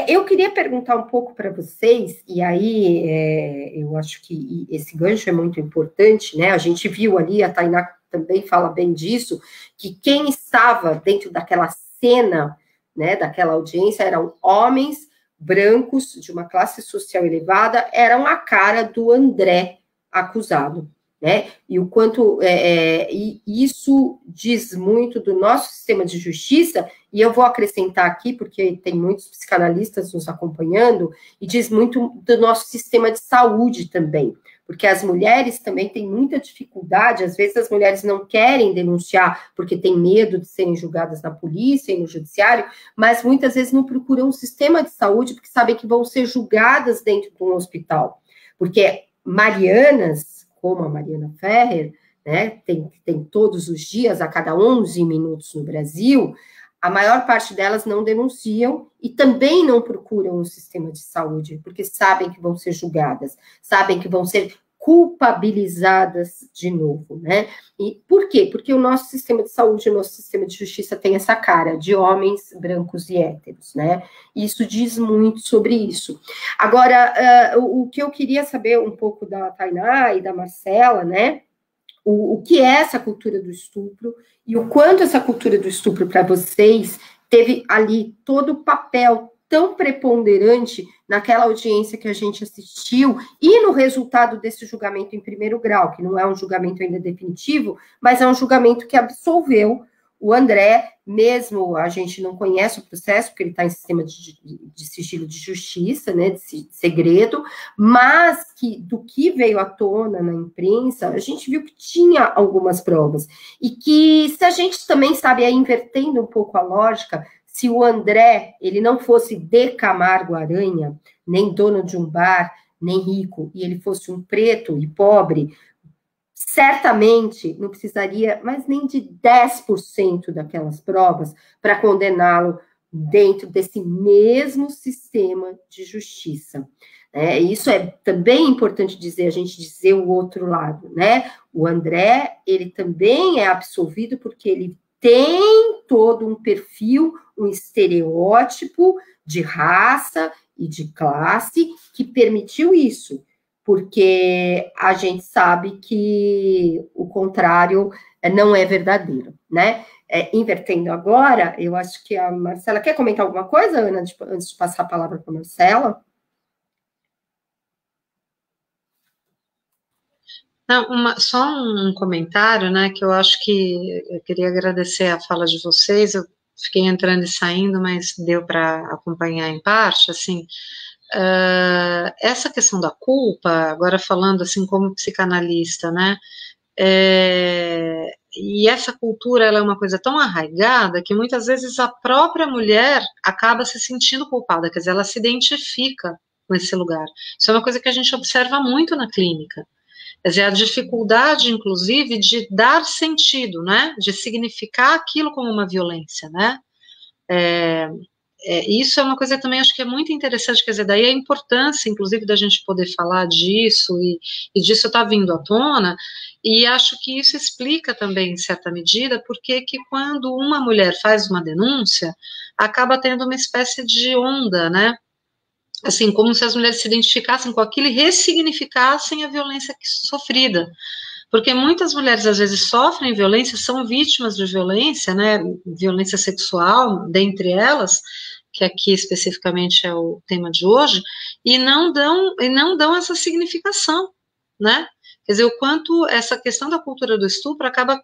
Eu queria perguntar um pouco para vocês, e aí eu acho que esse gancho é muito importante, né? A gente viu ali, a Tainá também fala bem disso, que quem estava dentro daquela cena, né, daquela audiência, eram homens brancos de uma classe social elevada, eram a cara do André acusado, né? E o quanto isso diz muito do nosso sistema de justiça, e eu vou acrescentar aqui, porque tem muitos psicanalistas nos acompanhando, e diz muito do nosso sistema de saúde também, porque as mulheres também têm muita dificuldade, às vezes as mulheres não querem denunciar porque têm medo de serem julgadas na polícia e no judiciário, mas muitas vezes não procuram um sistema de saúde porque sabem que vão ser julgadas dentro de um hospital, porque Marianas, como a Mariana Ferrer, né, tem todos os dias, a cada 11 minutos no Brasil, a maior parte delas não denunciam e também não procuram um sistema de saúde, porque sabem que vão ser julgadas, sabem que vão ser culpabilizadas de novo, né? E por quê? Porque o nosso sistema de saúde, o nosso sistema de justiça tem essa cara de homens brancos e héteros, né? E isso diz muito sobre isso. Agora, o que eu queria saber um pouco da Tainá e da Marcela, né? O que é essa cultura do estupro e o quanto essa cultura do estupro para vocês teve ali todo o papel tão preponderante naquela audiência que a gente assistiu e no resultado desse julgamento em primeiro grau, que não é um julgamento ainda definitivo, mas é um julgamento que absolveu o André, mesmo a gente não conhece o processo, porque ele está em sistema de sigilo de justiça, né, de segredo, mas que do que veio à tona na imprensa, a gente viu que tinha algumas provas, e que se a gente também sabe, invertendo um pouco a lógica, se o André, ele não fosse de Camargo Aranha, nem dono de um bar, nem rico, e ele fosse um preto e pobre, certamente não precisaria mais nem de 10% daquelas provas para condená-lo dentro desse mesmo sistema de justiça. Isso é também importante dizer, a gente dizer o outro lado, né? O André, ele também é absolvido porque ele tem todo um perfil, um estereótipo de raça e de classe que permitiu isso, porque a gente sabe que o contrário não é verdadeiro, né? Invertendo agora, eu acho que a Marcela... Quer comentar alguma coisa, Ana, antes de passar a palavra para a Marcela? Não, só um comentário, né, que eu acho que eu queria agradecer a fala de vocês, eu fiquei entrando e saindo, mas deu para acompanhar em parte, assim... essa questão da culpa, agora falando assim como psicanalista, né, e essa cultura, ela é uma coisa tão arraigada que muitas vezes a própria mulher acaba se sentindo culpada, quer dizer, ela se identifica com esse lugar. Isso é uma coisa que a gente observa muito na clínica, quer dizer, a dificuldade, inclusive, de dar sentido, né, de significar aquilo como uma violência, né, isso é uma coisa que também acho que é muito interessante, quer dizer, daí a importância, inclusive, da gente poder falar disso, e disso está vindo à tona, e acho que isso explica também, em certa medida, porque que quando uma mulher faz uma denúncia, acaba tendo uma espécie de onda, né, assim, como se as mulheres se identificassem com aquilo e ressignificassem a violência sofrida, porque muitas mulheres às vezes sofrem violência, são vítimas de violência, né, violência sexual, dentre elas, que aqui especificamente é o tema de hoje, e não dão essa significação, né, quer dizer, o quanto essa questão da cultura do estupro acaba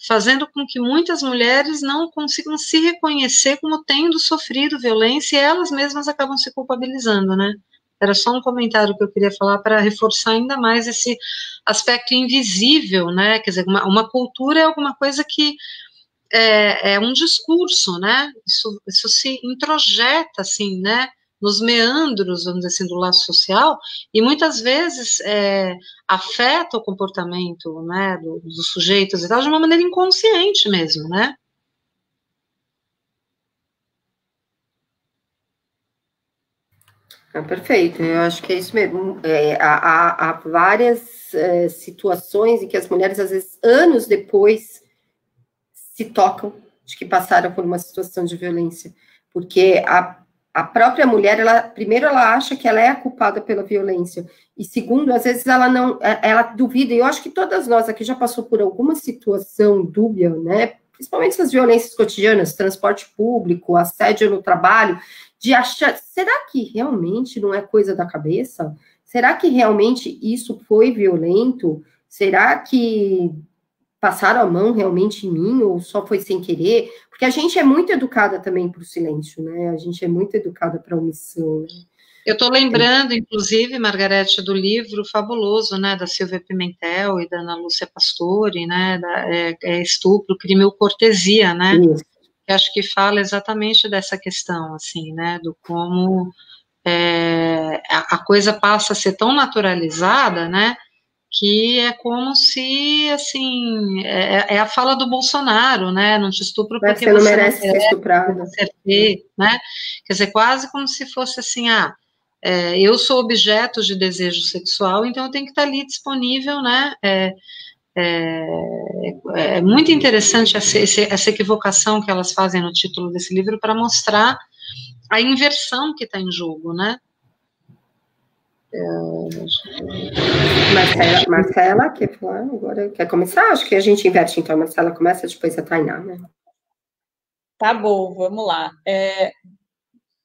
fazendo com que muitas mulheres não consigam se reconhecer como tendo sofrido violência, e elas mesmas acabam se culpabilizando, né. Era só um comentário que eu queria falar para reforçar ainda mais esse aspecto invisível, né, quer dizer, uma cultura é alguma coisa que é um discurso, né, isso se introjeta, assim, né, nos meandros, vamos dizer assim, do laço social, e muitas vezes afeta o comportamento, né, dos sujeitos e tal, de uma maneira inconsciente mesmo, né. Perfeito, eu acho que é isso mesmo. Há várias situações em que as mulheres, às vezes, anos depois, se tocam de que passaram por uma situação de violência, porque a própria mulher, primeiro, ela acha que ela é a culpada pela violência, e segundo, às vezes ela duvida, e eu acho que todas nós aqui já passou por alguma situação dúbia, né, principalmente essas violências cotidianas, transporte público, assédio no trabalho, de achar, será que realmente não é coisa da cabeça? Será que realmente isso foi violento? Será que passaram a mão realmente em mim ou só foi sem querer? Porque a gente é muito educada também para o silêncio, né? A gente é muito educada para a omissão. Né? Eu estou lembrando, inclusive, Margarete, do livro fabuloso, né, da Silvia Pimentel e da Ana Lúcia Pastore, né, Estupro, Crime ou Cortesia, né? Isso. Que acho que fala exatamente dessa questão, assim, né, do como a coisa passa a ser tão naturalizada, né, que é como se, assim, é a fala do Bolsonaro, né, não te estupro porque você não merece ser estuprado. Né, quer dizer, quase como se fosse assim, eu sou objeto de desejo sexual, então eu tenho que estar ali disponível, né, é muito interessante essa equivocação que elas fazem no título desse livro para mostrar a inversão que está em jogo, né? Marcela, quer falar agora? Quer começar? Acho que a gente inverte, então. A Marcela começa, depois a Tainá, né? Tá bom, vamos lá.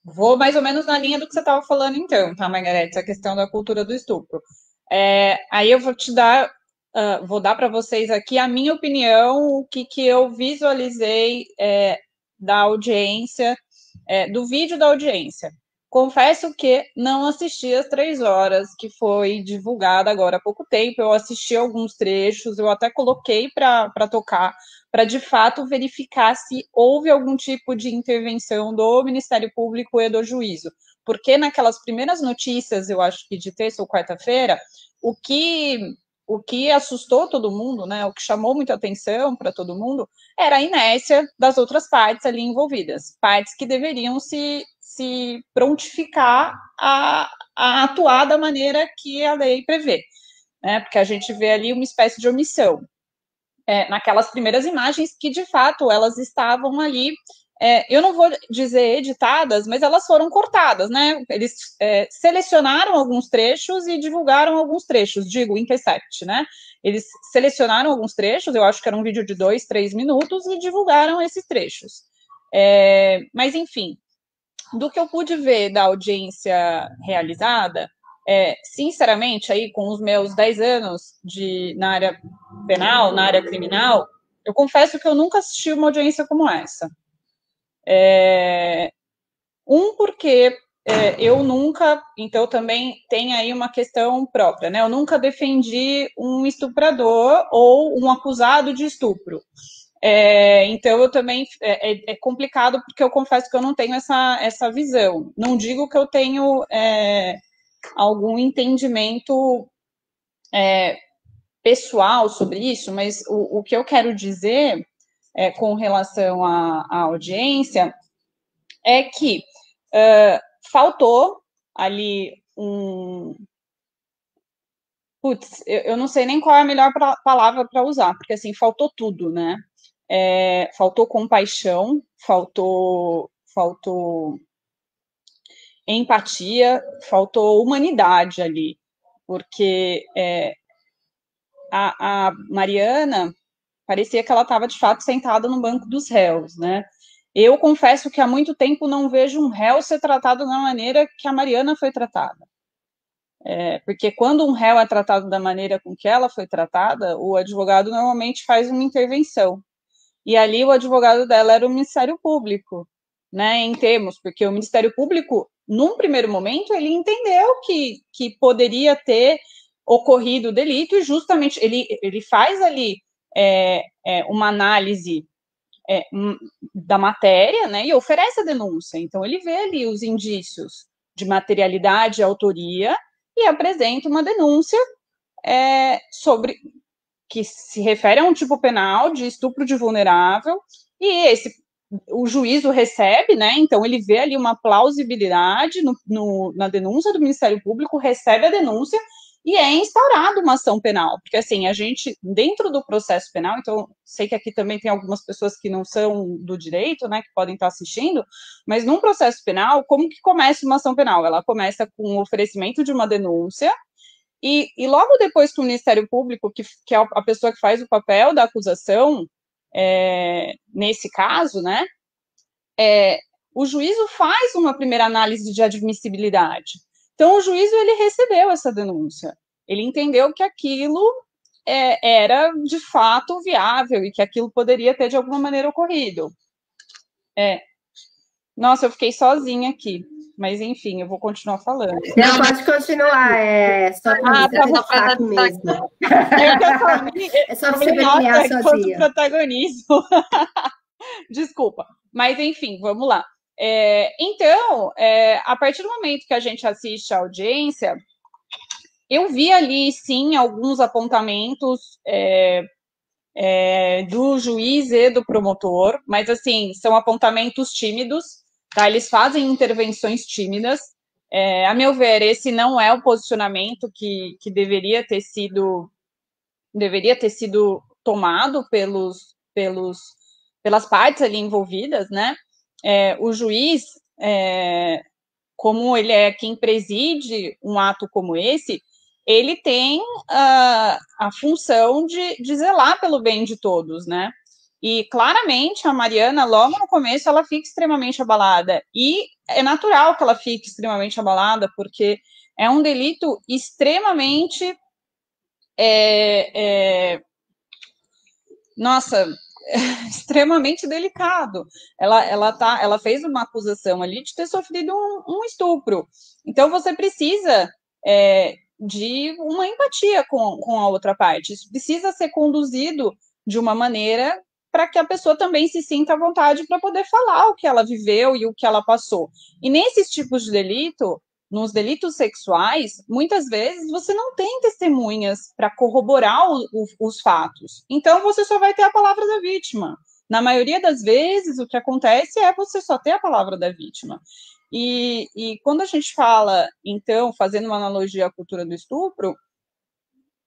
Vou mais ou menos na linha do que você estava falando, então, tá, Margarete? A questão da cultura do estupro. Aí eu vou te dar, vou dar para vocês aqui a minha opinião, o que eu visualizei da audiência, do vídeo da audiência. Confesso que não assisti as 3 horas que foi divulgada agora há pouco tempo, eu assisti alguns trechos, eu até coloquei para tocar, para de fato verificar se houve algum tipo de intervenção do Ministério Público e do juízo. Porque naquelas primeiras notícias, eu acho que de terça ou quarta-feira, o que assustou todo mundo, né, o que chamou muita atenção para todo mundo, era a inércia das outras partes ali envolvidas, partes que deveriam se prontificar a atuar da maneira que a lei prevê, né, porque a gente vê ali uma espécie de omissão. Naquelas primeiras imagens que, de fato, elas estavam ali, eu não vou dizer editadas, mas elas foram cortadas, né? Eles selecionaram alguns trechos e divulgaram alguns trechos, digo, Intercept, né? Eles selecionaram alguns trechos, eu acho que era um vídeo de 2, 3 minutos, e divulgaram esses trechos. Mas, enfim, do que eu pude ver da audiência realizada, sinceramente, aí com os meus 10 anos na área penal, na área criminal, eu confesso que eu nunca assisti uma audiência como essa. Porque eu nunca, então também tem aí uma questão própria, né? Eu nunca defendi um estuprador ou um acusado de estupro. Então eu também é complicado porque eu confesso que eu não tenho essa visão. Não digo que eu tenho algum entendimento pessoal sobre isso, mas o que eu quero dizer com relação à audiência é que faltou ali eu não sei nem qual é a melhor palavra para usar, porque assim, faltou tudo, né? Faltou compaixão, faltou empatia, faltou humanidade ali, porque a Mariana parecia que ela estava, de fato, sentada no banco dos réus, né? Eu confesso que há muito tempo não vejo um réu ser tratado da maneira que a Mariana foi tratada. Porque quando um réu é tratado da maneira com que ela foi tratada, o advogado normalmente faz uma intervenção. E ali o advogado dela era o Ministério Público, né, em termos, porque o Ministério Público, num primeiro momento, ele entendeu que poderia ter ocorrido o delito, e justamente ele faz ali uma análise da matéria, né, e oferece a denúncia. Então, ele vê ali os indícios de materialidade e autoria e apresenta uma denúncia sobre que se refere a um tipo penal de estupro de vulnerável, e esse o juízo recebe, né? Então ele vê ali uma plausibilidade na denúncia do Ministério Público, recebe a denúncia e é instaurada uma ação penal, porque assim, a gente, dentro do processo penal, então, sei que aqui também tem algumas pessoas que não são do direito, né, que podem estar assistindo, mas num processo penal, como que começa uma ação penal? Ela começa com o oferecimento de uma denúncia, e logo depois que o Ministério Público, que é a pessoa que faz o papel da acusação, nesse caso, né, o juízo faz uma primeira análise de admissibilidade. Então, o juízo, ele recebeu essa denúncia, ele entendeu que aquilo era, de fato, viável e que aquilo poderia ter, de alguma maneira, ocorrido. Nossa, eu fiquei sozinha aqui, mas, enfim, eu vou continuar falando. Não, pode continuar, só para destaque mesmo. É só para você brilhar sozinha. Protagonismo. Desculpa, mas, enfim, vamos lá. Então, a partir do momento que a gente assiste a audiência, eu vi ali, sim, alguns apontamentos do juiz e do promotor, mas, assim, são apontamentos tímidos, tá? Eles fazem intervenções tímidas. A meu ver, esse não é o posicionamento que deveria ter sido tomado pelas partes ali envolvidas, né? O juiz, como ele é quem preside um ato como esse, ele tem a função de zelar pelo bem de todos, né? E, claramente, a Mariana, logo no começo, ela fica extremamente abalada. E é natural que ela fique extremamente abalada, porque é um delito extremamente... extremamente delicado. Ela fez uma acusação ali de ter sofrido um estupro. Então, você precisa de uma empatia com a outra parte. Isso precisa ser conduzido de uma maneira para que a pessoa também se sinta à vontade para poder falar o que ela viveu e o que ela passou. E nesses tipos de delito, nos delitos sexuais, muitas vezes você não tem testemunhas para corroborar os fatos. Então, você só vai ter a palavra da vítima. Na maioria das vezes, o que acontece é você só ter a palavra da vítima. E quando a gente fala, então, fazendo uma analogia à cultura do estupro,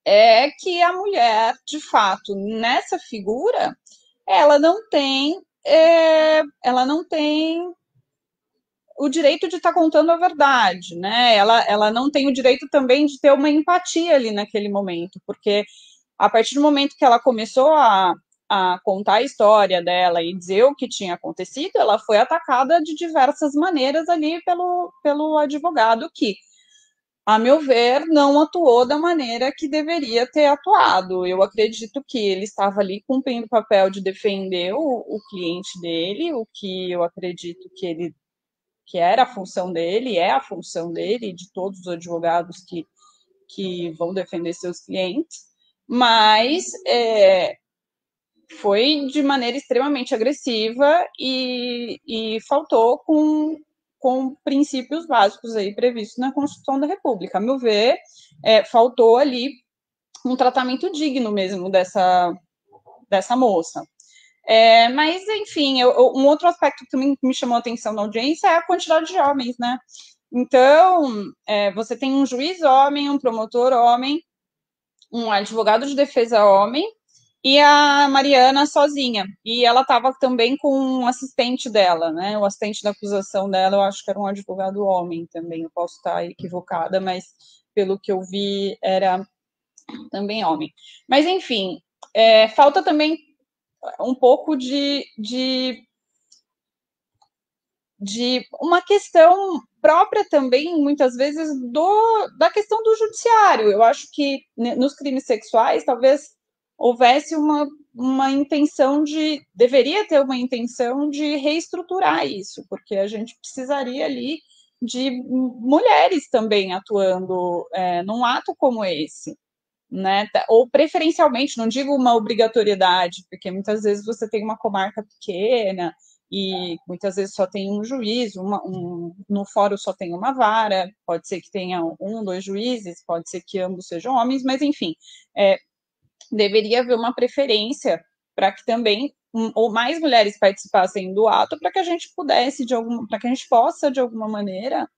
é que a mulher, de fato, nessa figura, ela não tem o direito de estar contando a verdade, né? Ela não tem o direito também de ter uma empatia ali naquele momento, porque a partir do momento que ela começou a contar a história dela e dizer o que tinha acontecido, ela foi atacada de diversas maneiras ali pelo advogado que, a meu ver, não atuou da maneira que deveria ter atuado. Eu acredito que ele estava ali cumprindo o papel de defender o cliente dele, o que eu acredito que era a função dele, é a função dele, de todos os advogados que vão defender seus clientes, mas foi de maneira extremamente agressiva e faltou com princípios básicos aí previstos na Constituição da República. A meu ver, faltou ali um tratamento digno mesmo dessa moça. Mas, enfim, um outro aspecto que também me chamou a atenção na audiência é a quantidade de homens, né? Então, você tem um juiz homem, um promotor homem, um advogado de defesa homem, e a Mariana sozinha. E ela estava também com um assistente dela, né? O assistente da acusação dela, eu acho que era um advogado homem também, eu posso estar equivocada, mas pelo que eu vi, era também homem. Mas, enfim, falta também um pouco de uma questão própria também, muitas vezes, da questão do judiciário. Eu acho que nos crimes sexuais, talvez houvesse uma intenção deveria ter uma intenção de reestruturar isso, porque a gente precisaria ali de mulheres também atuando num ato como esse, né? Ou preferencialmente, não digo uma obrigatoriedade, porque muitas vezes você tem uma comarca pequena e muitas vezes só tem um juiz, no fórum só tem uma vara, pode ser que tenha 1, 2 juízes, pode ser que ambos sejam homens, mas enfim, deveria haver uma preferência para que também ou mais mulheres participassem do ato para que a gente pudesse, para que a gente possa, de alguma maneira,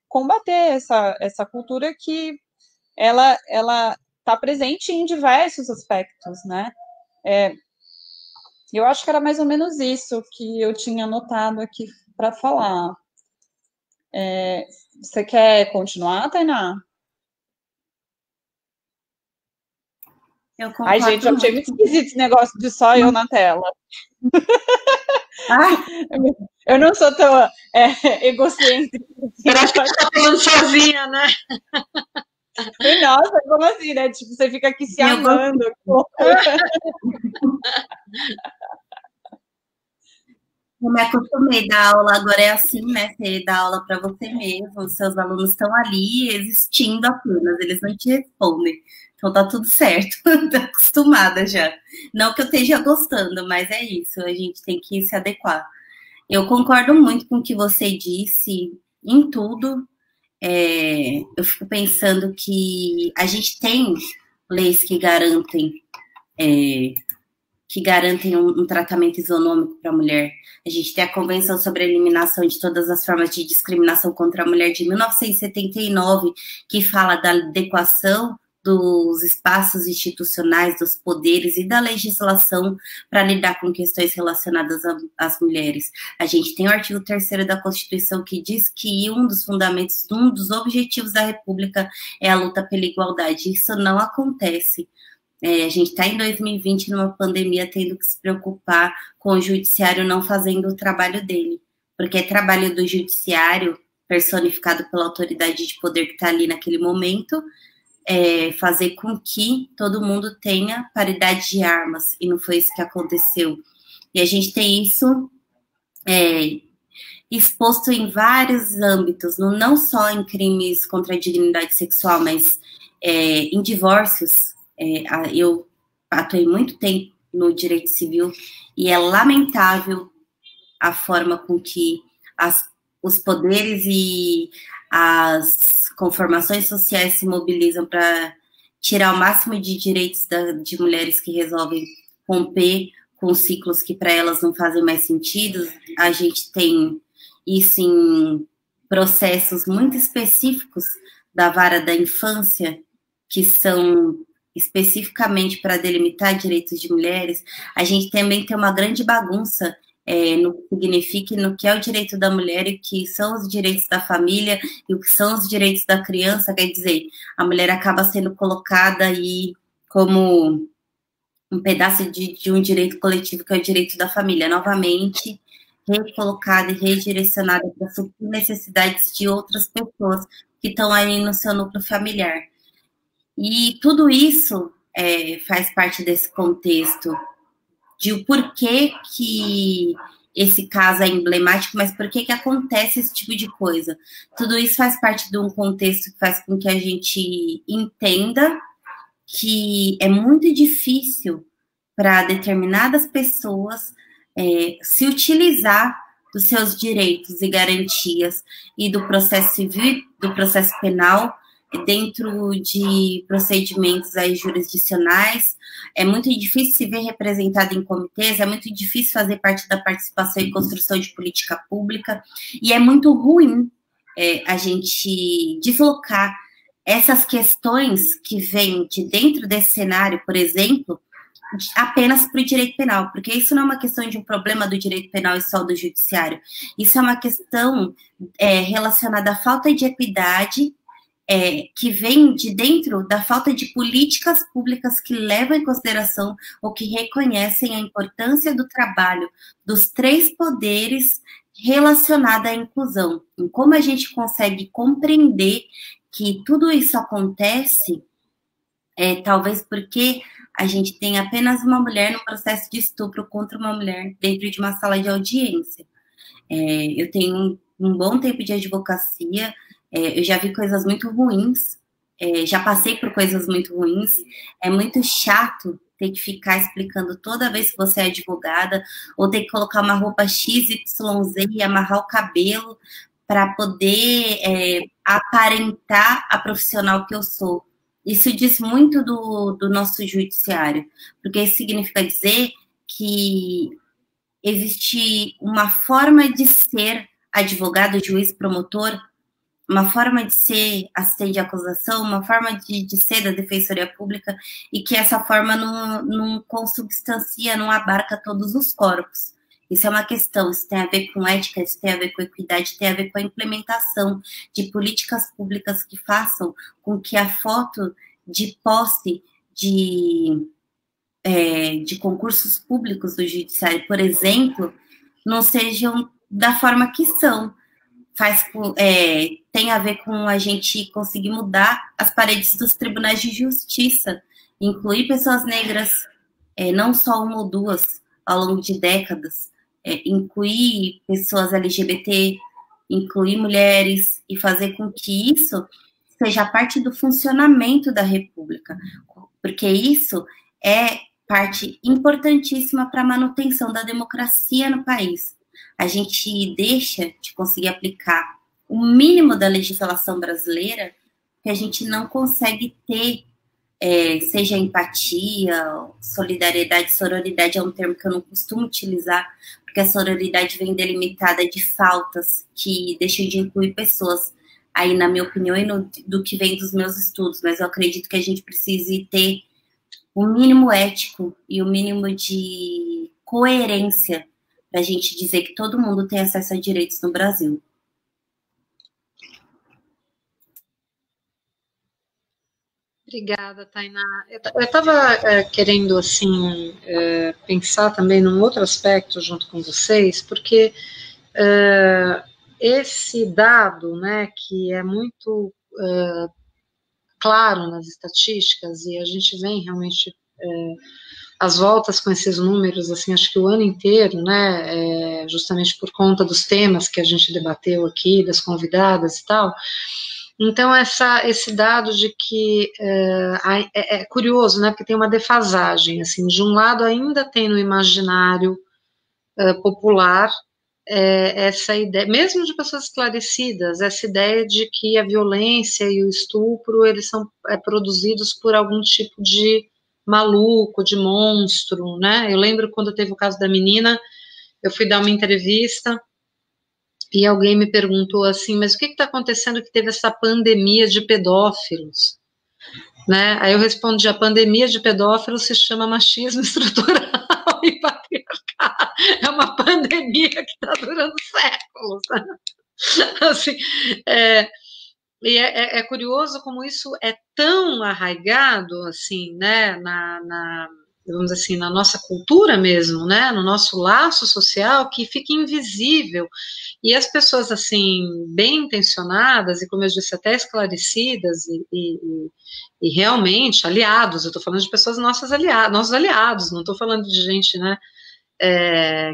combater essa cultura que ela está presente em diversos aspectos, né? Eu acho que era mais ou menos isso que eu tinha anotado aqui para falar. Você quer continuar, Tainá? Ai, gente, eu achei muito esquisito esse negócio de só eu na tela. Eu não sou tão egocêntrica. Parece que você tá falando sozinha, né? Nossa, como assim, né? Tipo, você fica aqui se amando. Eu me acostumei a dar aula, agora é assim, né? Você dá aula para você mesmo, os seus alunos estão ali existindo apenas, eles não te respondem. Então tá tudo certo, tô acostumada já. Não que eu esteja gostando, mas é isso, a gente tem que se adequar. Eu concordo muito com o que você disse em tudo. Eu fico pensando que a gente tem leis que garantem um tratamento isonômico para a mulher. A gente tem a Convenção sobre a Eliminação de Todas as Formas de Discriminação contra a Mulher de 1979, que fala da adequação dos espaços institucionais, dos poderes e da legislação para lidar com questões relacionadas às mulheres. A gente tem o artigo 3º da Constituição que diz que um dos fundamentos, um dos objetivos da República é a luta pela igualdade. Isso não acontece. A gente está em 2020, numa pandemia, tendo que se preocupar com o judiciário não fazendo o trabalho dele, porque é trabalho do judiciário, personificado pela autoridade de poder que está ali naquele momento, fazer com que todo mundo tenha paridade de armas, e não foi isso que aconteceu. E a gente tem isso exposto em vários âmbitos, não só em crimes contra a dignidade sexual, mas em divórcios. Eu atuei muito tempo no direito civil e é lamentável a forma com que os poderes e as conformações sociais se mobilizam para tirar o máximo de direitos de mulheres que resolvem romper com ciclos que para elas não fazem mais sentido. A gente tem isso em processos muito específicos da vara da infância, que são especificamente para delimitar direitos de mulheres. A gente também tem uma grande bagunça no que significa e no que é o direito da mulher e o que são os direitos da família e o que são os direitos da criança. Quer dizer, a mulher acaba sendo colocada aí como um pedaço de um direito coletivo, que é o direito da família, novamente recolocada e redirecionada para suprir necessidades de outras pessoas que estão aí no seu núcleo familiar. E tudo isso faz parte desse contexto de o porquê que esse caso é emblemático, mas por que acontece esse tipo de coisa. Tudo isso faz parte de um contexto que faz com que a gente entenda que é muito difícil para determinadas pessoas se utilizar dos seus direitos e garantias e do processo civil, do processo penal, dentro de procedimentos aí jurisdicionais. É muito difícil se ver representado em comitês, é muito difícil fazer parte da participação e construção de política pública, e é muito ruim a gente deslocar essas questões que vêm de dentro desse cenário, por exemplo, apenas para o direito penal, porque isso não é uma questão de um problema do direito penal e só do judiciário, isso é uma questão relacionada à falta de equidade, que vem de dentro da falta de políticas públicas que levam em consideração ou que reconhecem a importância do trabalho dos três poderes relacionada à inclusão. E como a gente consegue compreender que tudo isso acontece, talvez porque a gente tem apenas uma mulher no processo de estupro contra uma mulher dentro de uma sala de audiência. Eu tenho um bom tempo de advocacia, eu já vi coisas muito ruins, já passei por coisas muito ruins, é muito chato ter que ficar explicando toda vez que você é advogada, ou ter que colocar uma roupa XYZ e amarrar o cabelo para poder aparentar a profissional que eu sou. Isso diz muito do nosso judiciário, porque isso significa dizer que existe uma forma de ser advogado, juiz, promotor, uma forma de ser assistente de acusação, uma forma de ser da Defensoria Pública, e que essa forma não consubstancia, não abarca todos os corpos. Isso é uma questão, isso tem a ver com ética, isso tem a ver com equidade, tem a ver com a implementação de políticas públicas que façam com que a foto de posse de concursos públicos do judiciário, por exemplo, não sejam da forma que são. Tem a ver com a gente conseguir mudar as paredes dos tribunais de justiça, incluir pessoas negras, não só uma ou duas, ao longo de décadas, incluir pessoas LGBT, incluir mulheres, e fazer com que isso seja parte do funcionamento da República, porque isso é parte importantíssima para a manutenção da democracia no país. A gente deixa de conseguir aplicar o mínimo da legislação brasileira, que a gente não consegue ter, seja empatia, solidariedade. Sororidade é um termo que eu não costumo utilizar, porque a sororidade vem delimitada de faltas que deixam de incluir pessoas, aí na minha opinião, e do que vem dos meus estudos, mas eu acredito que a gente precise ter o mínimo ético e o mínimo de coerência para a gente dizer que todo mundo tem acesso a direitos no Brasil. Obrigada, Tainá. Eu estava querendo, assim, pensar também num outro aspecto junto com vocês, porque esse dado, né, que é muito claro nas estatísticas, e a gente vem realmente as voltas com esses números, assim, acho que o ano inteiro, né, justamente por conta dos temas que a gente debateu aqui, das convidadas e tal. Então, esse dado de que é curioso, né, porque tem uma defasagem, assim, de um lado ainda tem no imaginário popular essa ideia, mesmo de pessoas esclarecidas, essa ideia de que a violência e o estupro, eles são produzidos por algum tipo de maluco, de monstro, né? Eu lembro quando teve o caso da menina, eu fui dar uma entrevista e alguém me perguntou assim, mas o que está acontecendo que teve essa pandemia de pedófilos? Né? Aí eu respondi, a pandemia de pedófilos se chama machismo estrutural e patriarcado. É uma pandemia que está durando séculos. Né? Assim, e é curioso como isso é tão arraigado, assim, né, vamos dizer assim, na nossa cultura mesmo, né, no nosso laço social, que fica invisível. E as pessoas, assim, bem intencionadas, e como eu disse, até esclarecidas, e realmente aliados, eu estou falando de pessoas nossos aliados, não estou falando de gente, né,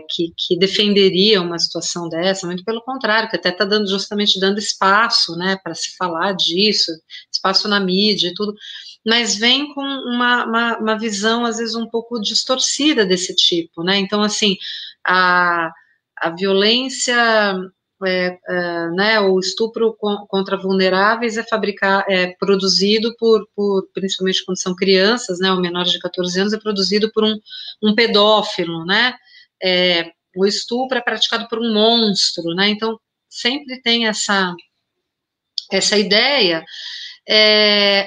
que defenderia uma situação dessa, muito pelo contrário, que até está justamente dando espaço, né, para se falar disso, espaço na mídia e tudo, mas vem com uma visão, às vezes, um pouco distorcida desse tipo, né, então, assim, a violência, né, o estupro contra vulneráveis é produzido principalmente quando são crianças, né, ou menores de 14 anos, é produzido por um pedófilo, né, o estupro é praticado por um monstro, né, então sempre tem essa ideia,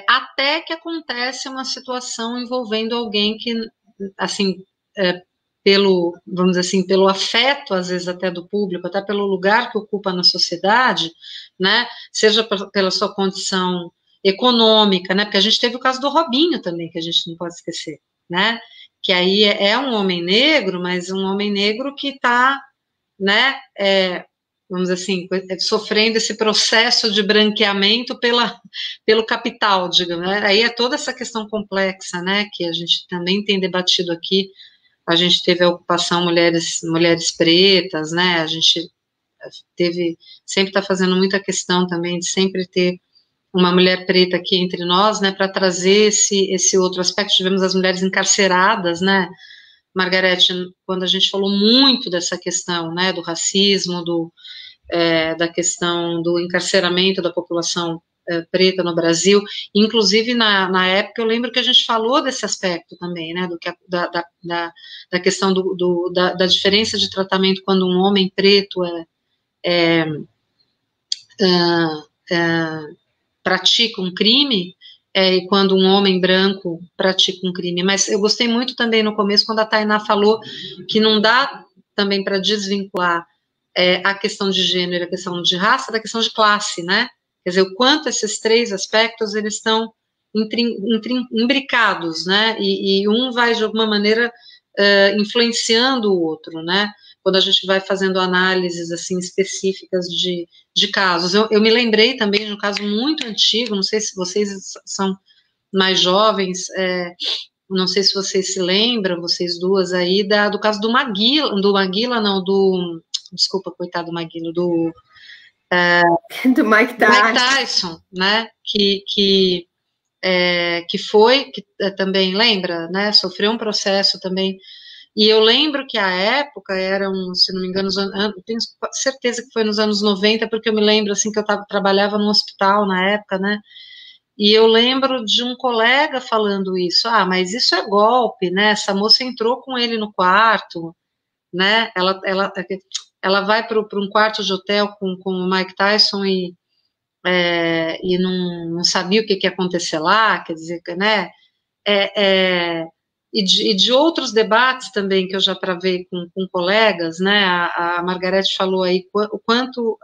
até que acontece uma situação envolvendo alguém que, assim, vamos dizer assim, pelo afeto, às vezes até do público, até pelo lugar que ocupa na sociedade, né, seja pela sua condição econômica, né, porque a gente teve o caso do Robinho também, que a gente não pode esquecer, né, que aí é um homem negro, mas um homem negro que está, né, vamos dizer assim, sofrendo esse processo de branqueamento pelo capital, digamos, né, aí é toda essa questão complexa, né, que a gente também tem debatido aqui. A gente teve a ocupação mulheres pretas, né, a gente sempre está fazendo muita questão também de sempre ter uma mulher preta aqui entre nós, né, para trazer esse outro aspecto. Tivemos as mulheres encarceradas, né, Margarete, quando a gente falou muito dessa questão, né, do racismo, da questão do encarceramento da população preta no Brasil, inclusive na época eu lembro que a gente falou desse aspecto também, né, da questão da diferença de tratamento quando um homem preto pratica um crime, e quando um homem branco pratica um crime. Mas eu gostei muito também no começo, quando a Tainá falou que não dá também para desvincular a questão de gênero, a questão de raça, da questão de classe, né? Quer dizer, o quanto esses três aspectos, eles estão imbricados, né? E um vai, de alguma maneira, influenciando o outro, né? Quando a gente vai fazendo análises, assim, específicas de casos. Eu me lembrei também de um caso muito antigo, não sei se vocês são mais jovens, não sei se vocês se lembram, vocês duas aí, do caso do Maguila, desculpa, coitado do Maguila, do Mike Tyson, né, que também, lembra, né, sofreu um processo também, e eu lembro que a época eram, se não me engano, tenho certeza que foi nos anos 90, porque eu me lembro, assim, que eu trabalhava num hospital na época, né, e eu lembro de um colega falando isso, mas isso é golpe, né, essa moça entrou com ele no quarto, né, ela vai para um quarto de hotel com o Mike Tyson e não sabia o que ia acontecer lá, quer dizer, né, e de outros debates também que eu já travei com colegas, né, a Margarete falou aí o quanto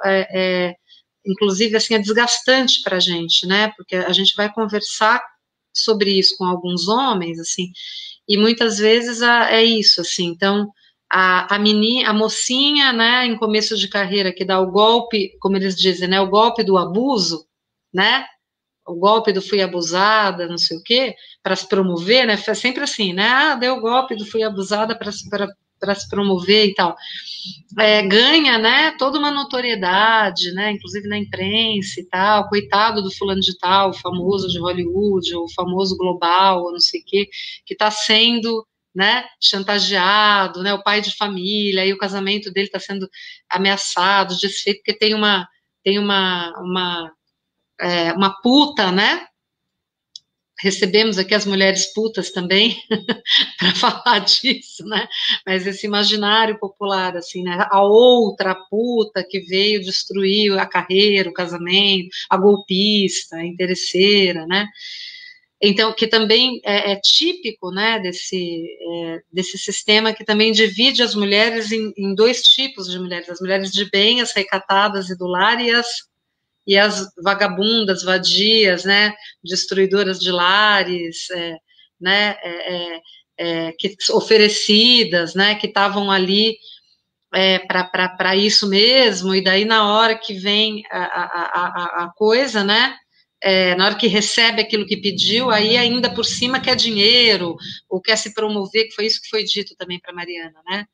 inclusive, assim, é desgastante para a gente, né, porque a gente vai conversar sobre isso com alguns homens, assim, e muitas vezes é isso, assim, então, a mocinha, né, em começo de carreira, que dá o golpe, como eles dizem, né, o golpe do abuso, né, o golpe do fui abusada, não sei o quê, para se promover, né, foi sempre assim, né, deu o golpe do fui abusada para se promover e tal, ganha, né, toda uma notoriedade, né, inclusive na imprensa e tal, coitado do fulano de tal, o famoso de Hollywood, ou o famoso global, ou não sei o quê, que está sendo, né, chantageado, né, o pai de família, e o casamento dele está sendo ameaçado, desfeito, porque tem uma puta, né, recebemos aqui as mulheres putas também, para falar disso, né, mas esse imaginário popular, assim, né, a outra puta que veio destruir a carreira, o casamento, a golpista, a interesseira, né, então, que também é típico, né, desse sistema que também divide as mulheres em dois tipos de mulheres, as mulheres de bem, as recatadas e do lar, e as vagabundas, vadias, né, destruidoras de lares, né, oferecidas, né, que estavam ali para isso mesmo, e daí na hora que vem a coisa, né, na hora que recebe aquilo que pediu, aí ainda por cima quer dinheiro, ou quer se promover, que foi isso que foi dito também para Mariana, né,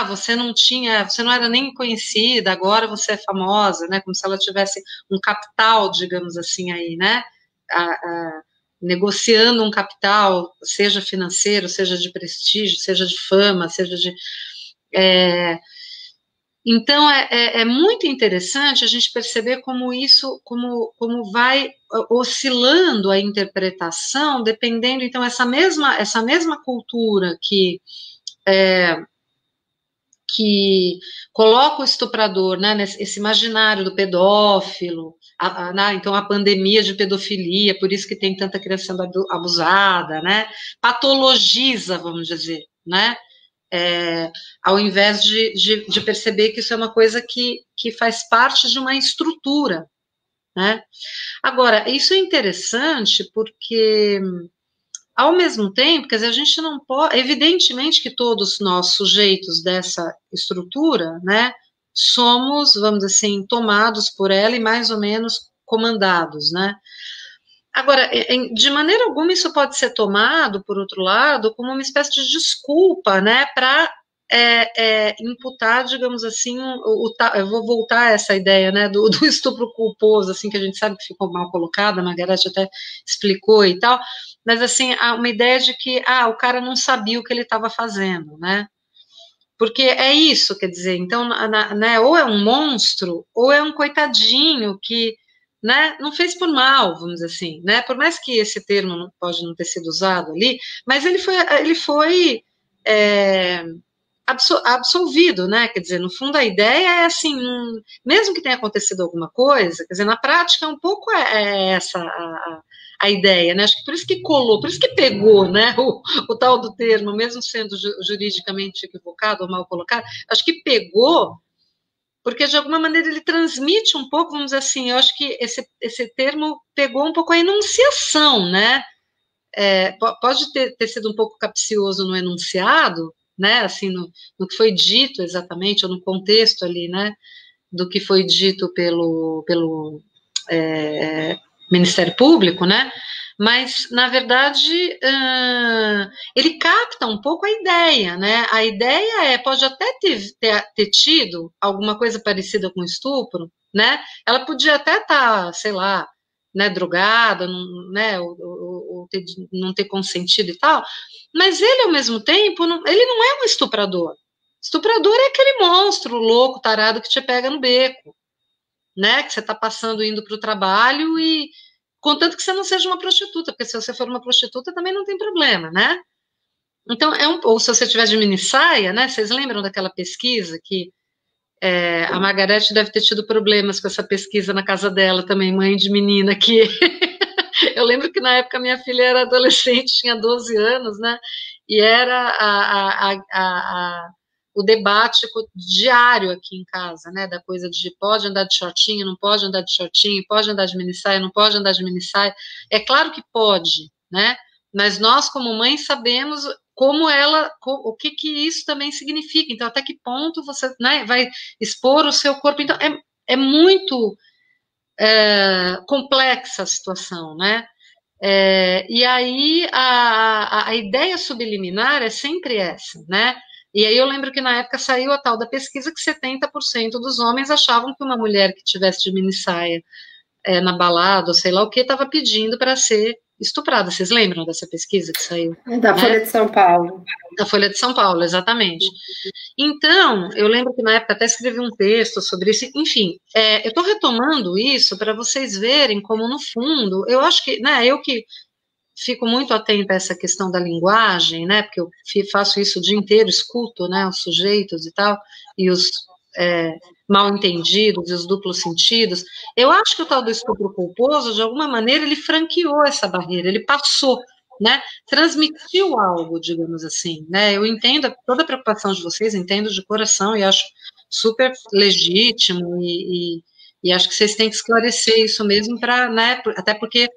você não era nem conhecida, agora você é famosa, né, como se ela tivesse um capital, digamos assim, aí, né, negociando um capital, seja financeiro, seja de prestígio, seja de fama, seja de... Então, é muito interessante a gente perceber como isso, como vai oscilando a interpretação, dependendo, então, essa mesma cultura que coloca o estuprador, né, nesse imaginário do pedófilo, então a pandemia de pedofilia, por isso que tem tanta criança sendo abusada, né, patologiza, vamos dizer, né, ao invés de perceber que isso é uma coisa que faz parte de uma estrutura, né. Agora, isso é interessante porque, ao mesmo tempo, quer dizer, a gente não pode, evidentemente que todos nós, sujeitos dessa estrutura, né, somos, vamos dizer assim, tomados por ela e mais ou menos comandados, né. Agora, de maneira alguma isso pode ser tomado, por outro lado, como uma espécie de desculpa, né, para imputar, digamos assim, eu vou voltar a essa ideia, né, do estupro culposo, assim, que a gente sabe que ficou mal colocada, a Margarete até explicou e tal, mas, assim, há uma ideia de que, o cara não sabia o que ele estava fazendo, né, porque é isso, quer dizer, então, né, ou é um monstro, ou é um coitadinho que né, não fez por mal, vamos dizer assim, né, por mais que esse termo pode não ter sido usado ali, mas ele foi absolvido, né, quer dizer, no fundo a ideia é assim, mesmo que tenha acontecido alguma coisa, quer dizer, na prática um pouco essa a ideia, né, acho que por isso que colou, por isso que pegou, né, o tal do termo, mesmo sendo juridicamente equivocado ou mal colocado, acho que pegou, porque de alguma maneira ele transmite um pouco, vamos dizer assim, eu acho que esse termo pegou um pouco a enunciação, né, pode ter sido um pouco capcioso no enunciado, né, assim, no que foi dito exatamente, ou no contexto ali, né, do que foi dito pelo Ministério Público, né, mas, na verdade, ele capta um pouco a ideia, né, a ideia pode até ter tido alguma coisa parecida com estupro, né, ela podia até estar, sei lá, né, drogada, né, ou não ter consentido e tal, mas ele, ao mesmo tempo, ele não é um estuprador. Estuprador é aquele monstro louco, tarado, que te pega no beco, né, que você está passando indo para o trabalho e contanto que você não seja uma prostituta, porque se você for uma prostituta também não tem problema, né? Então, ou se você tiver de minissaia, né, vocês lembram daquela pesquisa que a Margarete deve ter tido problemas com essa pesquisa na casa dela também, mãe de menina, que eu lembro que na época minha filha era adolescente, tinha 12 anos, né, e era o debate diário aqui em casa, né, da coisa de pode andar de shortinho, não pode andar de shortinho, pode andar de minissaia, não pode andar de minissaia. É claro que pode, né, mas nós como mães sabemos o que isso também significa, então até que ponto você, né, vai expor o seu corpo, então é muito complexa a situação, né, e aí a ideia subliminar é sempre essa, né, e aí eu lembro que na época saiu a tal da pesquisa que 70% dos homens achavam que uma mulher que tivesse de minissaia na balada, ou sei lá o que, estava pedindo para ser estuprada. Vocês lembram dessa pesquisa que saiu? Da Folha de São Paulo. Da Folha de São Paulo, exatamente. Então, eu lembro que na época até escrevi um texto sobre isso, enfim, eu estou retomando isso para vocês verem como, no fundo, eu acho que, né, eu que fico muito atenta a essa questão da linguagem, né, porque eu faço isso o dia inteiro, escuto, né, os sujeitos e tal, e os mal entendidos e os duplos sentidos. Eu acho que o tal do estupro culposo, de alguma maneira, ele franqueou essa barreira, ele passou, né, transmitiu algo, digamos assim, né, eu entendo toda a preocupação de vocês, entendo de coração e acho super legítimo e acho que vocês têm que esclarecer isso mesmo para, né, até porque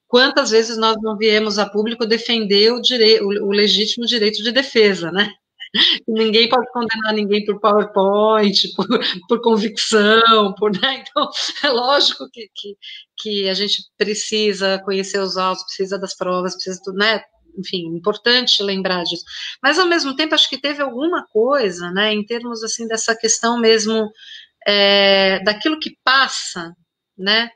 quantas vezes nós não viemos a público defender o legítimo direito de defesa, né? Ninguém pode condenar ninguém por PowerPoint, por convicção, né? Então, é lógico que a gente precisa conhecer os autos, precisa das provas, precisa tudo, né? Enfim, importante lembrar disso. Mas, ao mesmo tempo, acho que teve alguma coisa, né, em termos, assim, dessa questão mesmo daquilo que passa, né,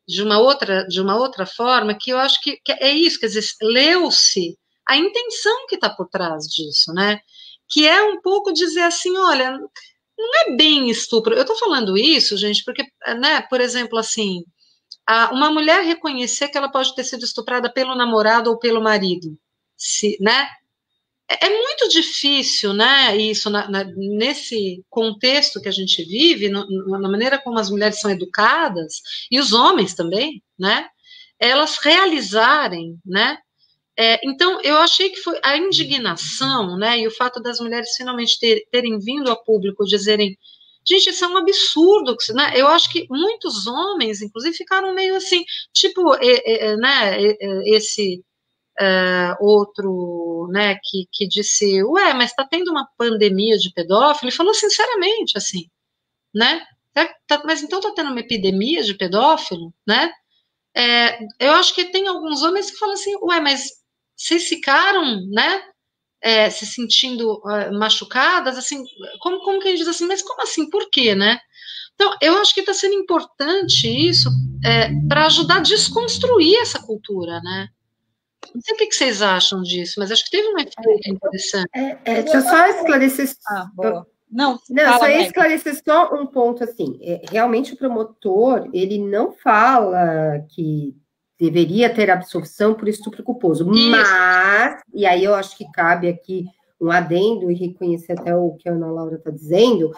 de uma outra forma, que eu acho que é isso, quer dizer, leu-se a intenção que está por trás disso, né, que é um pouco dizer assim, olha, não é bem estupro, eu estou falando isso, gente, porque, né, por exemplo, assim, uma mulher reconhecer que ela pode ter sido estuprada pelo namorado ou pelo marido, né, é muito difícil, né, isso, nesse contexto que a gente vive, na maneira como as mulheres são educadas, e os homens também, né, elas realizarem, né, então eu achei que foi a indignação, né, e o fato das mulheres finalmente terem vindo a público dizerem, gente, isso é um absurdo, né, eu acho que muitos homens, inclusive, ficaram meio assim, tipo, né, esse... outro, né, que disse, mas está tendo uma pandemia de pedófilo, ele falou sinceramente, assim, né, mas então está tendo uma epidemia de pedófilo, né, eu acho que tem alguns homens que falam assim, mas vocês ficaram, né, se sentindo machucadas, assim, como que a gente diz assim, mas como assim, por quê, né, então, eu acho que está sendo importante isso para ajudar a desconstruir essa cultura, né. Não sei o que vocês acham disso, mas acho que teve um efeito interessante. Deixa eu só esclarecer. Não, só ia esclarecer só um ponto, assim, realmente o promotor, ele não fala que deveria ter absolvição por estupro culposo, mas, e aí eu acho que cabe aqui um adendo e reconhecer até o que a Ana Laura está dizendo,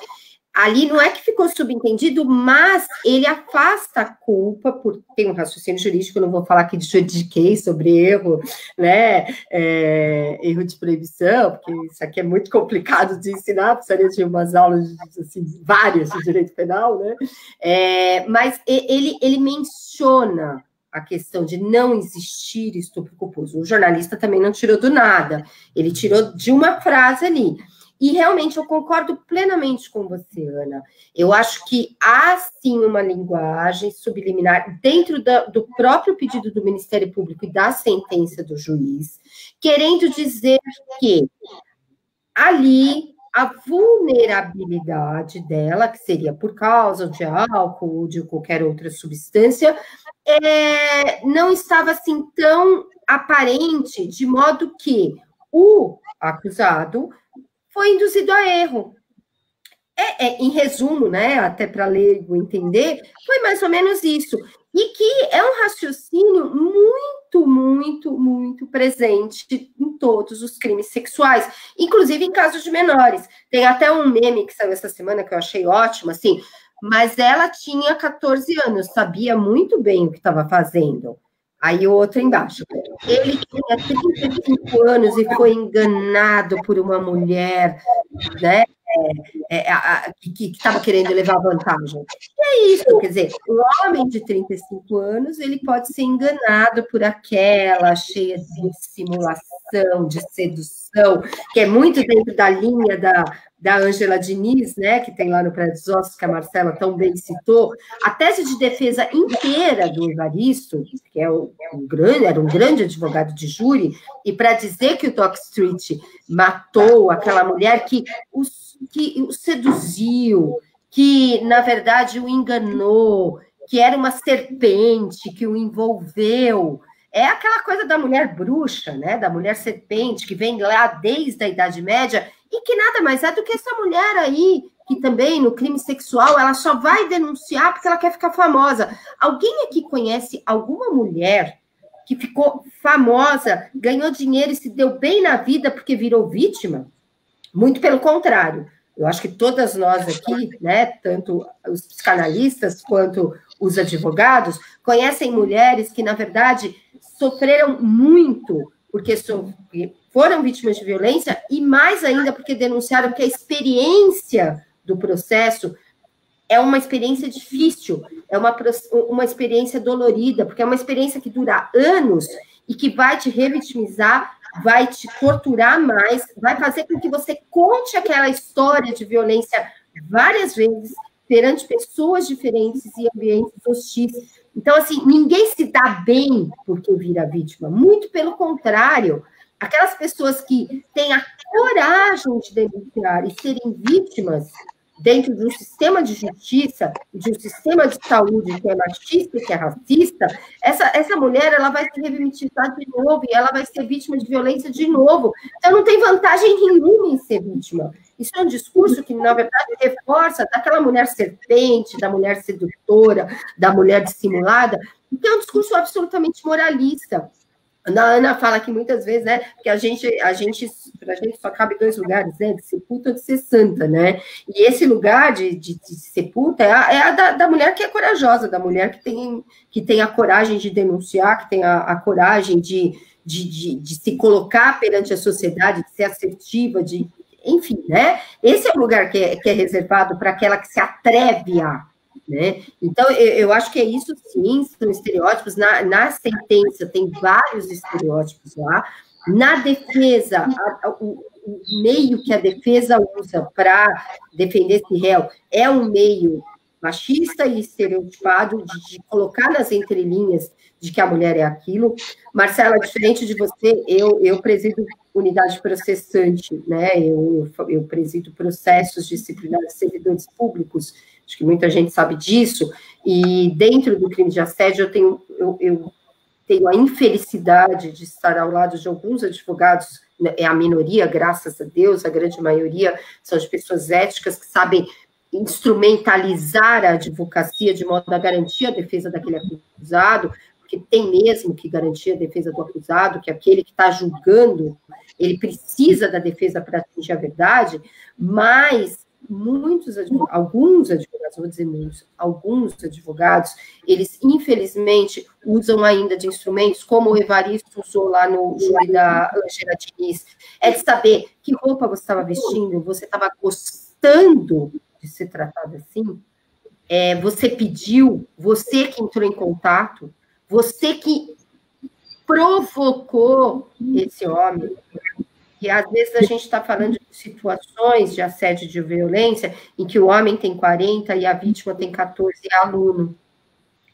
ali não é que ficou subentendido, mas ele afasta a culpa, por tem um raciocínio jurídico, eu não vou falar aqui de juridiquês sobre erro, né, erro de proibição, porque isso aqui é muito complicado de ensinar, precisaria de umas aulas, assim, várias de direito penal, né, mas ele menciona a questão de não existir estupro culposo. O jornalista também não tirou do nada, ele tirou de uma frase ali. E realmente eu concordo plenamente com você, Ana. Eu acho que há sim uma linguagem subliminar dentro do próprio pedido do Ministério Público e da sentença do juiz, querendo dizer que ali a vulnerabilidade dela, que seria por causa de álcool ou de qualquer outra substância, não estava assim tão aparente, de modo que o acusado foi induzido a erro. Em resumo, né, até para leigo entender, foi mais ou menos isso. E que é um raciocínio muito, muito, muito presente em todos os crimes sexuais, inclusive em casos de menores. Tem até um meme que saiu essa semana que eu achei ótimo, assim, mas ela tinha 14 anos, sabia muito bem o que estava fazendo. Aí o outro embaixo. Ele tinha 35 anos e foi enganado por uma mulher, né, que estava querendo levar vantagem. E é isso, quer dizer, um homem de 35 anos, ele pode ser enganado por aquela cheia de simulação, de sedução, que é muito dentro da linha da Ângela Diniz, né, que tem lá no Prédio dos Ossos, que a Marcela tão bem citou. A tese de defesa inteira do Evaristo, que era um grande advogado de júri, e para dizer que o Dock Street matou aquela mulher que o seduziu, que, na verdade, o enganou, que era uma serpente, que o envolveu. É aquela coisa da mulher bruxa, né? Da mulher serpente, que vem lá desde a Idade Média, e que nada mais é do que essa mulher aí, que também, no crime sexual, ela só vai denunciar porque ela quer ficar famosa. Alguém aqui conhece alguma mulher que ficou famosa, ganhou dinheiro e se deu bem na vida porque virou vítima? Muito pelo contrário. Eu acho que todas nós aqui, né, tanto os psicanalistas quanto os advogados, conhecem mulheres que, na verdade, sofreram muito porque foram vítimas de violência e mais ainda porque denunciaram, porque a experiência do processo é uma experiência difícil, é uma experiência dolorida, porque é uma experiência que dura anos e que vai te revitimizar, vai te torturar mais, vai fazer com que você conte aquela história de violência várias vezes perante pessoas diferentes e ambientes hostis. Então, assim, ninguém se dá bem porque vira vítima, muito pelo contrário. Aquelas pessoas que têm a coragem de denunciar e serem vítimas dentro de um sistema de justiça, de um sistema de saúde que é machista e que é racista, essa mulher ela vai se revitimizar de novo e ela vai ser vítima de violência de novo. Então, não tem vantagem nenhuma em ser vítima. Isso é um discurso que, na verdade, reforça daquela mulher serpente, da mulher sedutora, da mulher dissimulada, que é um discurso absolutamente moralista. A Ana fala aqui muitas vezes, né, que pra gente só cabe 2 lugares, né, de ser puta ou de ser santa, né, e esse lugar de ser puta é a da mulher que é corajosa, da mulher que tem a coragem de denunciar, que tem a coragem de se colocar perante a sociedade, de ser assertiva, enfim, né, esse é o lugar que é reservado para aquela que se atreve a, né? Então, eu acho que é isso sim, são estereótipos. Na sentença tem vários estereótipos lá. Na defesa, o meio que a defesa usa para defender esse réu é um meio machista e estereotipado de colocar nas entrelinhas de que a mulher é aquilo. Marcela, diferente de você, eu presido unidade processante, né? Eu presido processos disciplinares de servidores públicos. Acho que muita gente sabe disso, e dentro do crime de assédio eu tenho a infelicidade de estar ao lado de alguns advogados é a minoria, graças a Deus, a grande maioria são de pessoas éticas que sabem instrumentalizar a advocacia de modo a garantir a defesa daquele acusado, porque tem mesmo que garantir a defesa do acusado, que aquele que está julgando, ele precisa da defesa para atingir a verdade, mas alguns advogados, vou dizer muitos, alguns advogados, eles infelizmente usam ainda de instrumentos, como o Evaristo usou lá no júri da Angela Diniz, é de saber que roupa você estava vestindo, você estava gostando de ser tratado assim, você pediu, você que entrou em contato, você que provocou esse homem, e às vezes a gente está falando de situações de assédio, de violência, em que o homem tem 40 e a vítima tem 14 e é aluno.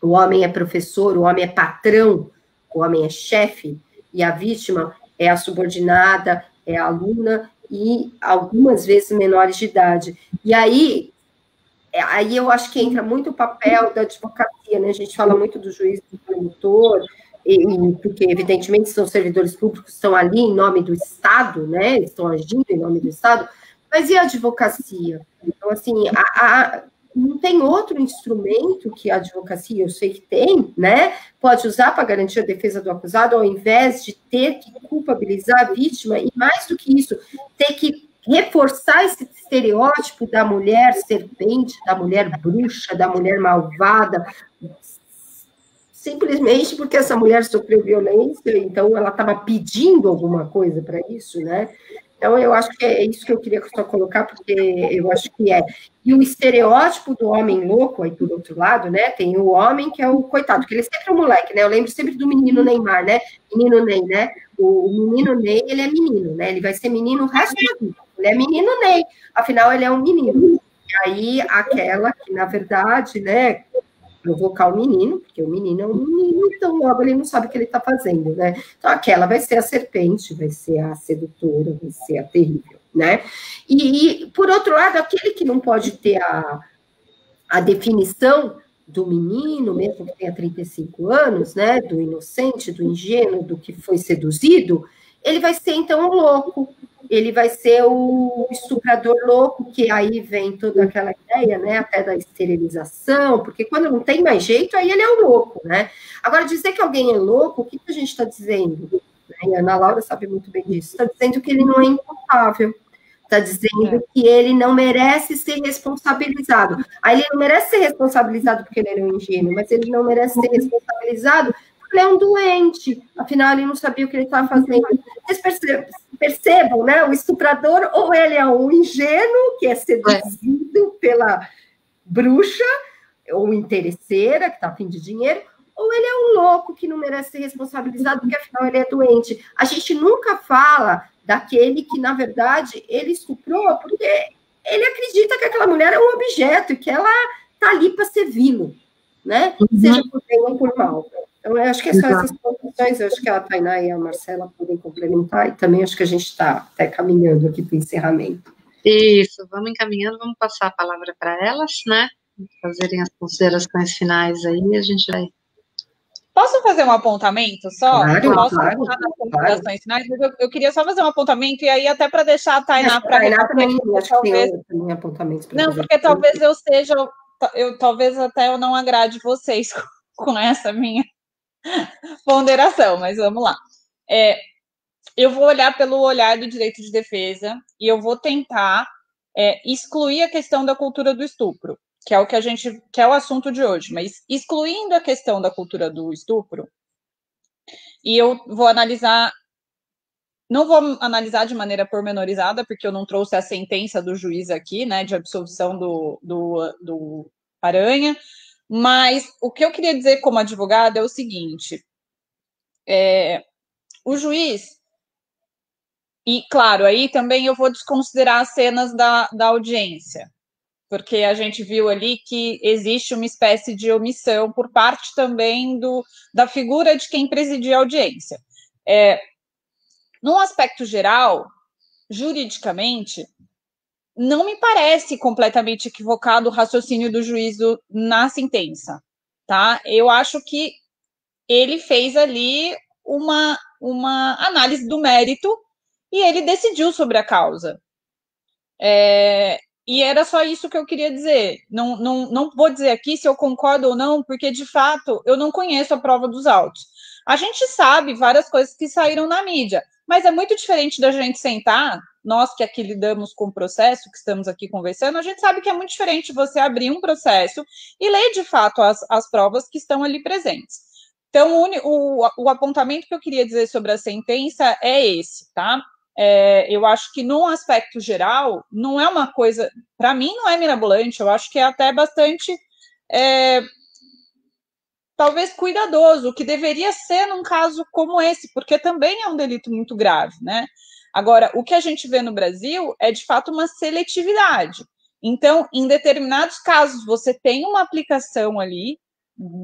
O homem é professor, o homem é patrão, o homem é chefe, e a vítima é a subordinada, é a aluna, e algumas vezes menores de idade. E aí eu acho que entra muito o papel da advocacia, né? A gente fala muito do juiz, do promotor, porque, evidentemente, são servidores públicos, estão ali em nome do Estado, né? Estão agindo em nome do Estado, mas e a advocacia? Então, assim, não tem outro instrumento que a advocacia, eu sei que tem, né? Pode usar para garantir a defesa do acusado, ao invés de ter que culpabilizar a vítima, e mais do que isso, ter que reforçar esse estereótipo da mulher serpente, da mulher bruxa, da mulher malvada, simplesmente porque essa mulher sofreu violência, então ela estava pedindo alguma coisa para isso, né? Então, eu acho que é isso que eu queria só colocar, porque eu acho que é. E o estereótipo do homem louco, aí por outro lado, né? Tem o homem que é o coitado, que ele sempre é um moleque, né? Eu lembro sempre do menino Neymar, né? Menino Ney, né? O menino Ney, ele é menino, né? Ele vai ser menino o resto da vida. Ele é menino Ney, afinal, ele é um menino. E aí, aquela que, na verdade, né? Provocar o menino, porque o menino é um menino, então logo ele não sabe o que ele está fazendo, né? Então aquela vai ser a serpente, vai ser a sedutora, vai ser a terrível, né? E por outro lado, aquele que não pode ter a definição do menino, mesmo que tenha 35 anos, né? Do inocente, do ingênuo, do que foi seduzido, ele vai ser então um louco. Ele vai ser o estuprador louco, que aí vem toda aquela ideia, né, até da esterilização, porque quando não tem mais jeito, aí ele é o louco, né? Agora, dizer que alguém é louco, o que a gente está dizendo? E a Ana Laura sabe muito bem disso. Está dizendo que ele não é inculpável, está dizendo que ele não merece ser responsabilizado. Aí ele não merece ser responsabilizado porque ele era um ingênuo, mas ele não merece ser responsabilizado porque ele é um doente, afinal ele não sabia o que ele estava fazendo. Vocês percebam, né? O estuprador, ou ele é um ingênuo, que é seduzido pela bruxa, ou interesseira, que está a fim de dinheiro, ou ele é um louco que não merece ser responsabilizado, porque afinal ele é doente. A gente nunca fala daquele que, na verdade, ele estuprou porque ele acredita que aquela mulher é um objeto, e que ela está ali para servi-lo, né? Seja por bem ou por mal. Então, eu acho que são essas posições, eu acho que a Tainá e a Marcela podem complementar, e também acho que a gente está até caminhando aqui para o encerramento. Isso, vamos encaminhando, vamos passar a palavra para elas, né? Fazerem as considerações finais aí, a gente vai. Posso fazer um apontamento só? Claro, Posso claro, falar nas considerações finais, mas eu queria só fazer um apontamento, e aí até para deixar a Tainá para Tainá também, acho talvez... que tem também apontamentos para não, fazer. porque talvez eu seja, talvez até eu não agrade vocês com essa minha ponderação, mas vamos lá. Eu vou olhar pelo olhar do direito de defesa e eu vou tentar excluir a questão da cultura do estupro, que é o que é o assunto de hoje, mas excluindo a questão da cultura do estupro, e eu vou analisar, não vou analisar de maneira pormenorizada, porque eu não trouxe a sentença do juiz aqui, né, de absolvição do Aranha, mas o que eu queria dizer como advogada é o seguinte: o juiz, e claro, aí também eu vou desconsiderar as cenas da audiência, porque a gente viu ali que existe uma espécie de omissão por parte também da figura de quem presidia a audiência. Num aspecto geral, juridicamente, não me parece completamente equivocado o raciocínio do juízo na sentença, tá? Eu acho que ele fez ali uma análise do mérito e ele decidiu sobre a causa. E era só isso que eu queria dizer. Não vou dizer aqui se eu concordo ou não, porque, de fato, eu não conheço a prova dos autos. A gente sabe várias coisas que saíram na mídia, mas é muito diferente da gente sentar, nós que aqui lidamos com o processo, que estamos aqui conversando, a gente sabe que é muito diferente você abrir um processo e ler, de fato, as provas que estão ali presentes. Então, o apontamento que eu queria dizer sobre a sentença é esse, tá? Eu acho que, num aspecto geral, não é uma coisa, para mim, não é mirabolante, eu acho que é até bastante, talvez, cuidadoso, o que deveria ser num caso como esse, porque também é um delito muito grave, né? Agora, o que a gente vê no Brasil é, de fato, uma seletividade. Então, em determinados casos, você tem uma aplicação ali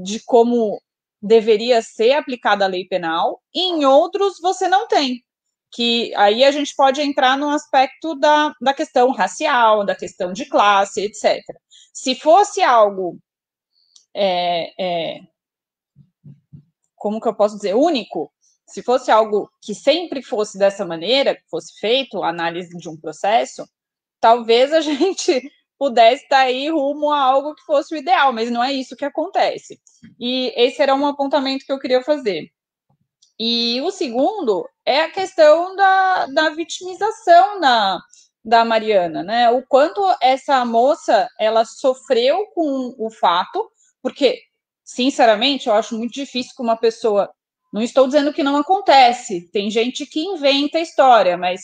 de como deveria ser aplicada a lei penal, e em outros você não tem. Que aí a gente pode entrar no aspecto da questão racial, da questão de classe, etc. Se fosse algo, como que eu posso dizer, único, se fosse algo que sempre fosse dessa maneira, que fosse feito a análise de um processo, talvez a gente pudesse estar aí rumo a algo que fosse o ideal, mas não é isso que acontece. E esse era um apontamento que eu queria fazer. E o segundo é a questão da vitimização da Mariana, né? O quanto essa moça, ela sofreu com o fato, porque, sinceramente, eu acho muito difícil que uma pessoa... Não estou dizendo que não acontece, tem gente que inventa a história, mas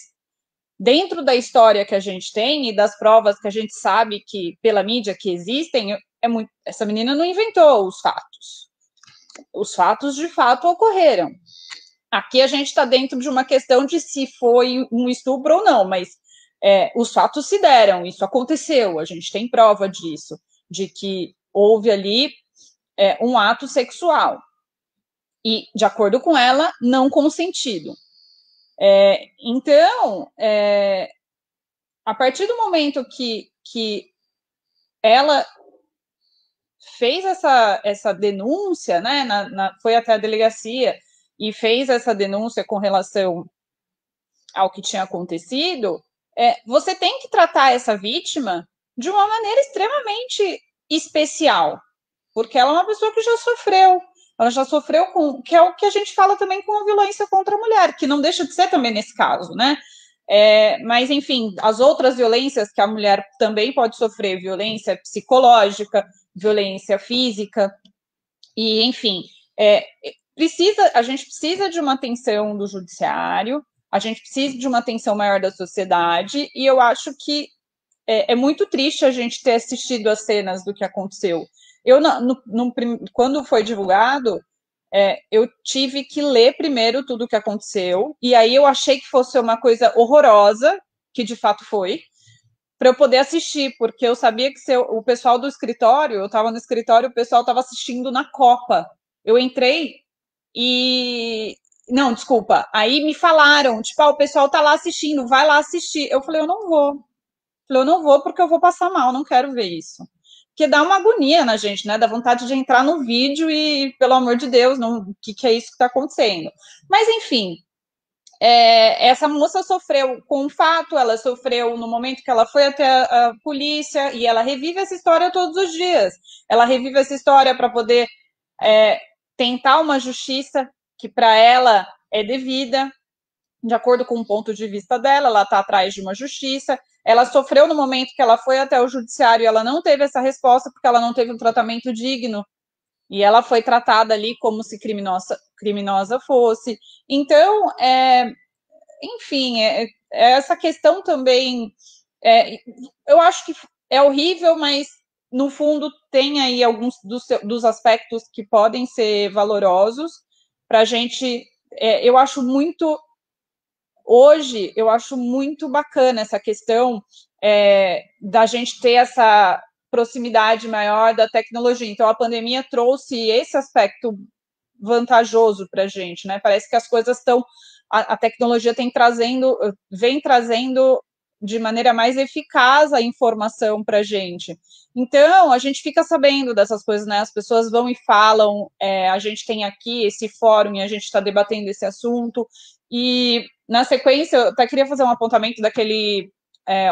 dentro da história que a gente tem e das provas que a gente sabe que, pela mídia, que existem, essa menina não inventou os fatos. Os fatos, de fato, ocorreram. Aqui a gente está dentro de uma questão de se foi um estupro ou não, mas os fatos se deram, isso aconteceu, a gente tem prova disso, de que houve ali um ato sexual. E, de acordo com ela, não consentido. Então, a partir do momento que ela fez essa denúncia, né, foi até a delegacia e fez essa denúncia com relação ao que tinha acontecido, você tem que tratar essa vítima de uma maneira extremamente especial, porque ela é uma pessoa que já sofreu, ela já sofreu que é o que a gente fala também com a violência contra a mulher, que não deixa de ser também nesse caso, né? Mas, enfim, as outras violências que a mulher também pode sofrer, violência psicológica, violência física, e, enfim, a gente precisa de uma atenção do judiciário, a gente precisa de uma atenção maior da sociedade, e eu acho que é muito triste a gente ter assistido as cenas do que aconteceu. Eu, quando foi divulgado, eu tive que ler primeiro tudo o que aconteceu, e aí eu achei que fosse uma coisa horrorosa, que de fato foi, para eu poder assistir, porque eu sabia que o pessoal do escritório, eu estava no escritório, o pessoal estava assistindo na Copa. Eu entrei e... Não, desculpa. Aí me falaram, tipo, o pessoal tá lá assistindo, vai lá assistir. Eu falei, eu não vou. Eu não vou porque eu vou passar mal, não quero ver isso. Porque dá uma agonia na gente, né? Dá vontade de entrar no vídeo e, pelo amor de Deus, o que é isso que está acontecendo? Mas, enfim, essa moça sofreu com um fato, ela sofreu no momento que ela foi até a polícia e ela revive essa história todos os dias. Ela revive essa história para poder tentar uma justiça que para ela é devida, de acordo com o ponto de vista dela, ela está atrás de uma justiça. Ela sofreu no momento que ela foi até o judiciário e ela não teve essa resposta porque ela não teve um tratamento digno. E ela foi tratada ali como se criminosa fosse. Então, enfim, essa questão também, eu acho que é horrível, mas, no fundo, tem aí alguns dos aspectos que podem ser valorosos para a gente. Eu acho muito... Hoje, eu acho muito bacana essa questão da gente ter essa proximidade maior da tecnologia. Então, a pandemia trouxe esse aspecto vantajoso para a gente, né? Parece que as coisas estão... A tecnologia vem trazendo de maneira mais eficaz a informação para a gente. Então, a gente fica sabendo dessas coisas, né? As pessoas vão e falam, a gente tem aqui esse fórum e a gente está debatendo esse assunto, E, na sequência, eu até queria fazer um apontamento daquele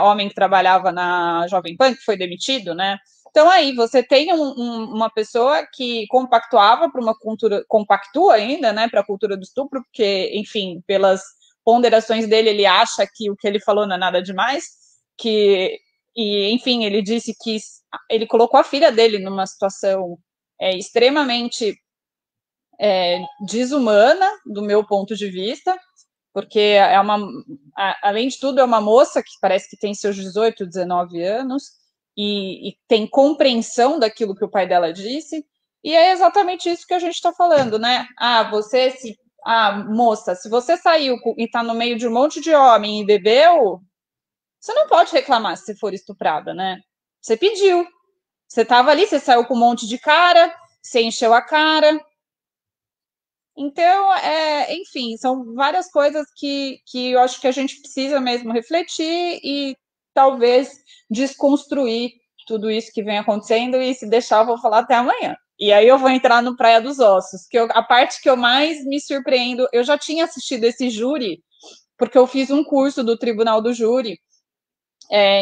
homem que trabalhava na Jovem Pan, que foi demitido, né? Então, aí, você tem uma pessoa que compactuava para uma cultura, compactua ainda, né, para a cultura do estupro, porque, enfim, pelas ponderações dele, ele acha que o que ele falou não é nada demais, enfim, ele disse que ele colocou a filha dele numa situação extremamente desumana, do meu ponto de vista, porque além de tudo, é uma moça que parece que tem seus 18, 19 anos, e tem compreensão daquilo que o pai dela disse, e é exatamente isso que a gente está falando, né? Moça, se você saiu e está no meio de um monte de homem e bebeu, você não pode reclamar se você for estuprada, né? Você pediu, você estava ali, você saiu com um monte de cara, você encheu a cara. Então, enfim, são várias coisas que eu acho que a gente precisa mesmo refletir e talvez desconstruir tudo isso que vem acontecendo, e se deixar eu vou falar até amanhã. E aí eu vou entrar no Praia dos Ossos, que a parte que eu mais me surpreendo, eu já tinha assistido esse júri, porque eu fiz um curso do Tribunal do Júri,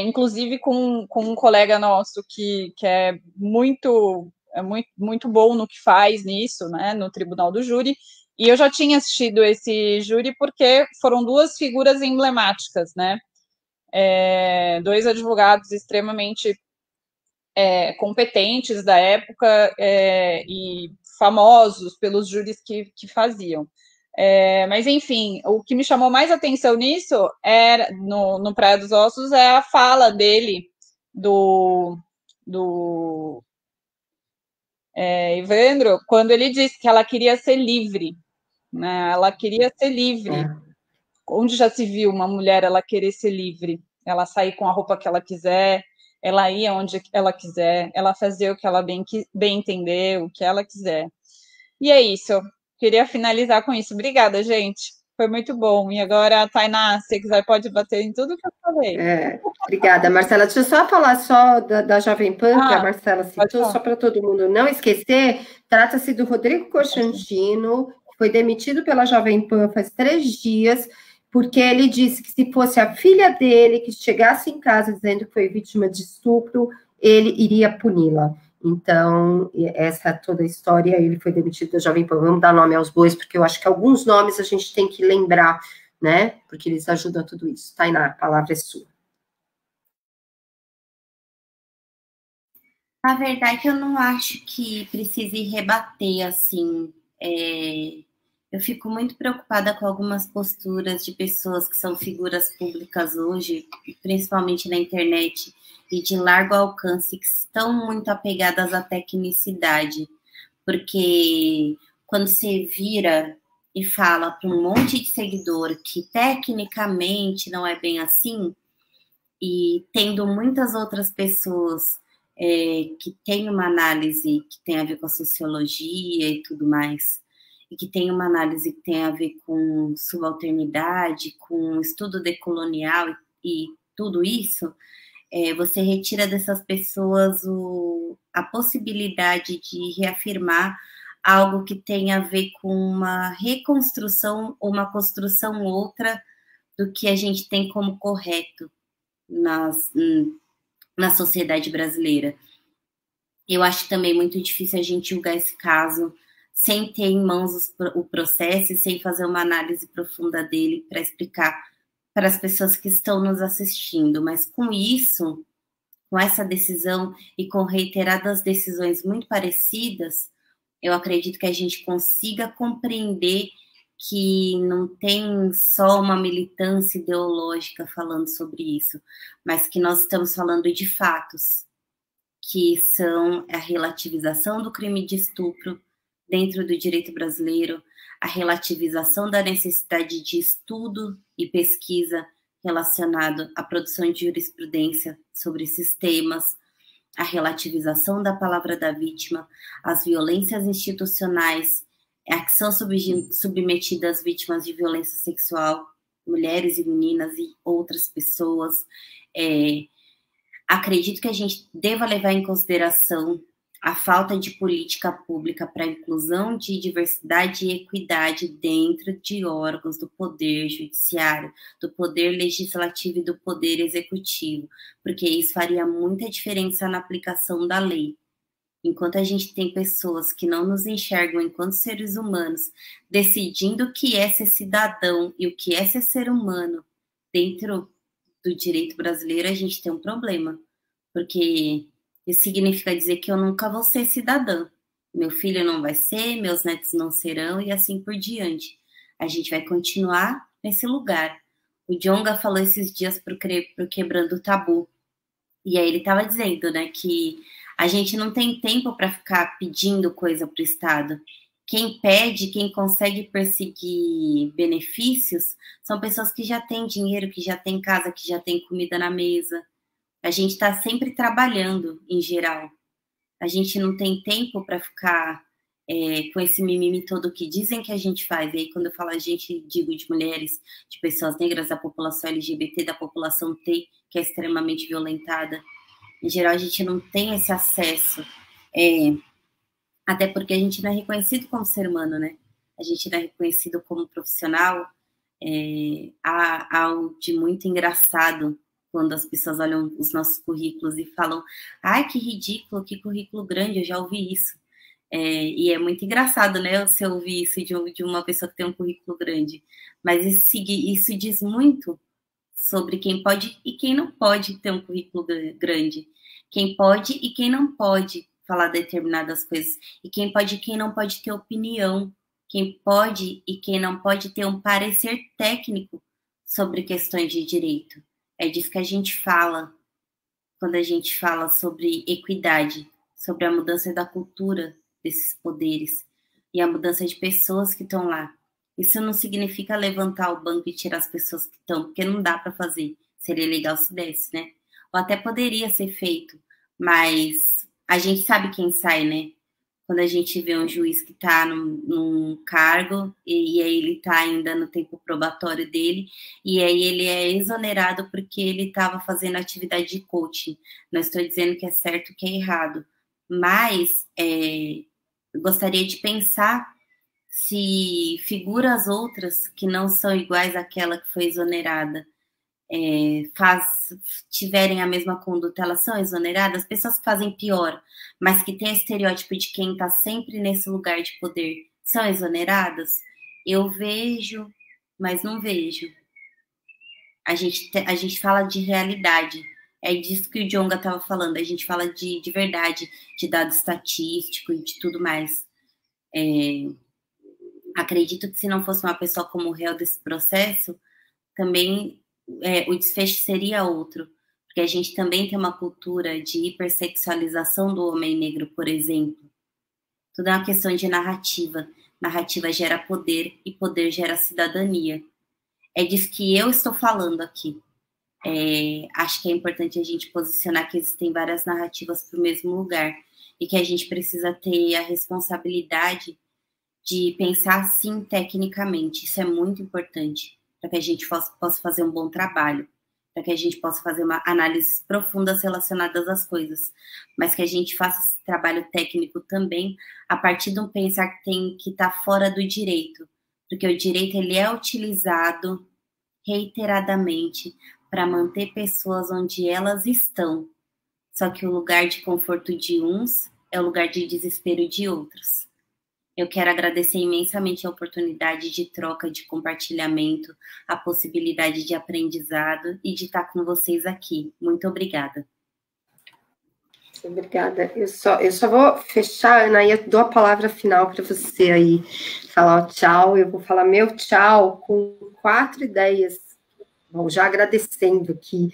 inclusive com um colega nosso que é muito bom no que faz nisso, né, no Tribunal do Júri, e eu já tinha assistido esse júri porque foram duas figuras emblemáticas, né, dois advogados extremamente competentes da época e famosos pelos júris que faziam. Mas, enfim, o que me chamou mais atenção nisso era, no Praia dos Ossos, é a fala dele, do Evandro, quando ele disse que ela queria ser livre, né? Ela queria ser livre. Onde já se viu uma mulher ela querer ser livre? Ela sair com a roupa que ela quiser, ela ia onde ela quiser, ela fazer o que ela bem entender, o que ela quiser. E é isso. Queria finalizar com isso. Obrigada, gente. Foi muito bom. E agora, Tainá, se quiser, pode bater em tudo que eu falei. Obrigada, Marcela. Deixa eu só falar da Jovem Pan, que a Marcela citou, só para todo mundo não esquecer. Trata-se do Rodrigo Constantino, que foi demitido pela Jovem Pan faz 3 dias, porque ele disse que se fosse a filha dele que chegasse em casa dizendo que foi vítima de estupro, ele iria puni-la. Então, essa toda a história, ele foi demitido da Jovem Pan. Vamos dar nome aos bois, porque eu acho que alguns nomes a gente tem que lembrar, né? Porque eles ajudam a tudo isso. Tainá, a palavra é sua. Na verdade, eu não acho que precise rebater, assim. Eu fico muito preocupada com algumas posturas de pessoas que são figuras públicas hoje, principalmente na internet, e de largo alcance, que estão muito apegadas à tecnicidade. Porque quando você vira e fala para um monte de seguidor que tecnicamente não é bem assim, e tendo muitas outras pessoas que têm uma análise que tem a ver com a sociologia e tudo mais, e que tem uma análise que tem a ver com subalternidade, com estudo decolonial e tudo isso, você retira dessas pessoas a possibilidade de reafirmar algo que tem a ver com uma reconstrução ou uma construção outra do que a gente tem como correto na sociedade brasileira. Eu acho também muito difícil a gente julgar esse caso sem ter em mãos o processo e sem fazer uma análise profunda dele para explicar para as pessoas que estão nos assistindo. Mas com isso, com essa decisão e com reiteradas decisões muito parecidas, eu acredito que a gente consiga compreender que não tem só uma militância ideológica falando sobre isso, mas que nós estamos falando de fatos, que são a relativização do crime de estupro dentro do direito brasileiro, a relativização da necessidade de estudo e pesquisa relacionado à produção de jurisprudência sobre esses temas, a relativização da palavra da vítima, as violências institucionais a que são submetidas vítimas de violência sexual, mulheres e meninas e outras pessoas. Acredito que a gente deva levar em consideração a falta de política pública para a inclusão de diversidade e equidade dentro de órgãos do poder judiciário, do poder legislativo e do poder executivo, porque isso faria muita diferença na aplicação da lei. Enquanto a gente tem pessoas que não nos enxergam enquanto seres humanos, decidindo o que é ser cidadão e o que é ser ser humano dentro do direito brasileiro, a gente tem um problema, porque isso significa dizer que eu nunca vou ser cidadã. Meu filho não vai ser, meus netos não serão, e assim por diante. A gente vai continuar nesse lugar. O Djonga falou esses dias pro Quebrando o Tabu. E aí ele estava dizendo, né, que a gente não tem tempo para ficar pedindo coisa para o Estado. Quem pede, quem consegue perseguir benefícios, são pessoas que já têm dinheiro, que já têm casa, que já têm comida na mesa. A gente está sempre trabalhando, em geral. A gente não tem tempo para ficar com esse mimimi todo que dizem que a gente faz. E aí, quando eu falo a gente, digo de mulheres, de pessoas negras, da população LGBT, da população T, que é extremamente violentada. Em geral, a gente não tem esse acesso. Até porque a gente não é reconhecido como ser humano, né? A gente não é reconhecido como profissional. Há algo de muito engraçado quando as pessoas olham os nossos currículos e falam: ai, que ridículo, que currículo grande, eu já ouvi isso. E é muito engraçado, né, você ouvir isso de uma pessoa que tem um currículo grande. Mas isso diz muito sobre quem pode e quem não pode ter um currículo grande. Quem pode e quem não pode falar determinadas coisas. E quem pode e quem não pode ter opinião. Quem pode e quem não pode ter um parecer técnico sobre questões de direito. É disso que a gente fala quando a gente fala sobre equidade, sobre a mudança da cultura desses poderes e a mudança de pessoas que estão lá. Isso não significa levantar o banco e tirar as pessoas que estão, porque não dá para fazer. Seria legal se desse, né? Ou até poderia ser feito, mas a gente sabe quem sai, né? Quando a gente vê um juiz que está num cargo e aí ele está ainda no tempo probatório dele e aí ele é exonerado porque ele estava fazendo atividade de coaching. Não estou dizendo que é certo ou que é errado, mas eu gostaria de pensar se figuras outras que não são iguais àquela que foi exonerada tiverem a mesma conduta, elas são exoneradas. Pessoas que fazem pior, mas que têm estereótipo de quem está sempre nesse lugar de poder, são exoneradas? Eu vejo, mas não vejo. A gente fala de realidade. É disso que o Djonga estava falando. A gente fala de verdade, de dado estatístico e de tudo mais. Acredito que se não fosse uma pessoa como réu desse processo, também o desfecho seria outro, porque a gente também tem uma cultura de hipersexualização do homem negro, por exemplo. Tudo é uma questão de narrativa. Narrativa gera poder e poder gera cidadania. É disso que eu estou falando aqui. Acho que é importante a gente posicionar que existem várias narrativas para o mesmo lugar e que a gente precisa ter a responsabilidade de pensar, sim, tecnicamente. Isso é muito importante para que a gente possa fazer um bom trabalho, para que a gente possa fazer uma análise profunda relacionadas às coisas, mas que a gente faça esse trabalho técnico também a partir de um pensar que tem que estar fora do direito, porque o direito ele é utilizado reiteradamente para manter pessoas onde elas estão, só que o lugar de conforto de uns é o lugar de desespero de outros. Eu quero agradecer imensamente a oportunidade de troca, de compartilhamento, a possibilidade de aprendizado e de estar com vocês aqui. Muito obrigada. Obrigada. Eu só vou fechar, Ana, e eu dou a palavra final para você aí falar o tchau. Eu vou falar meu tchau com 4 ideias. Bom, já agradecendo aqui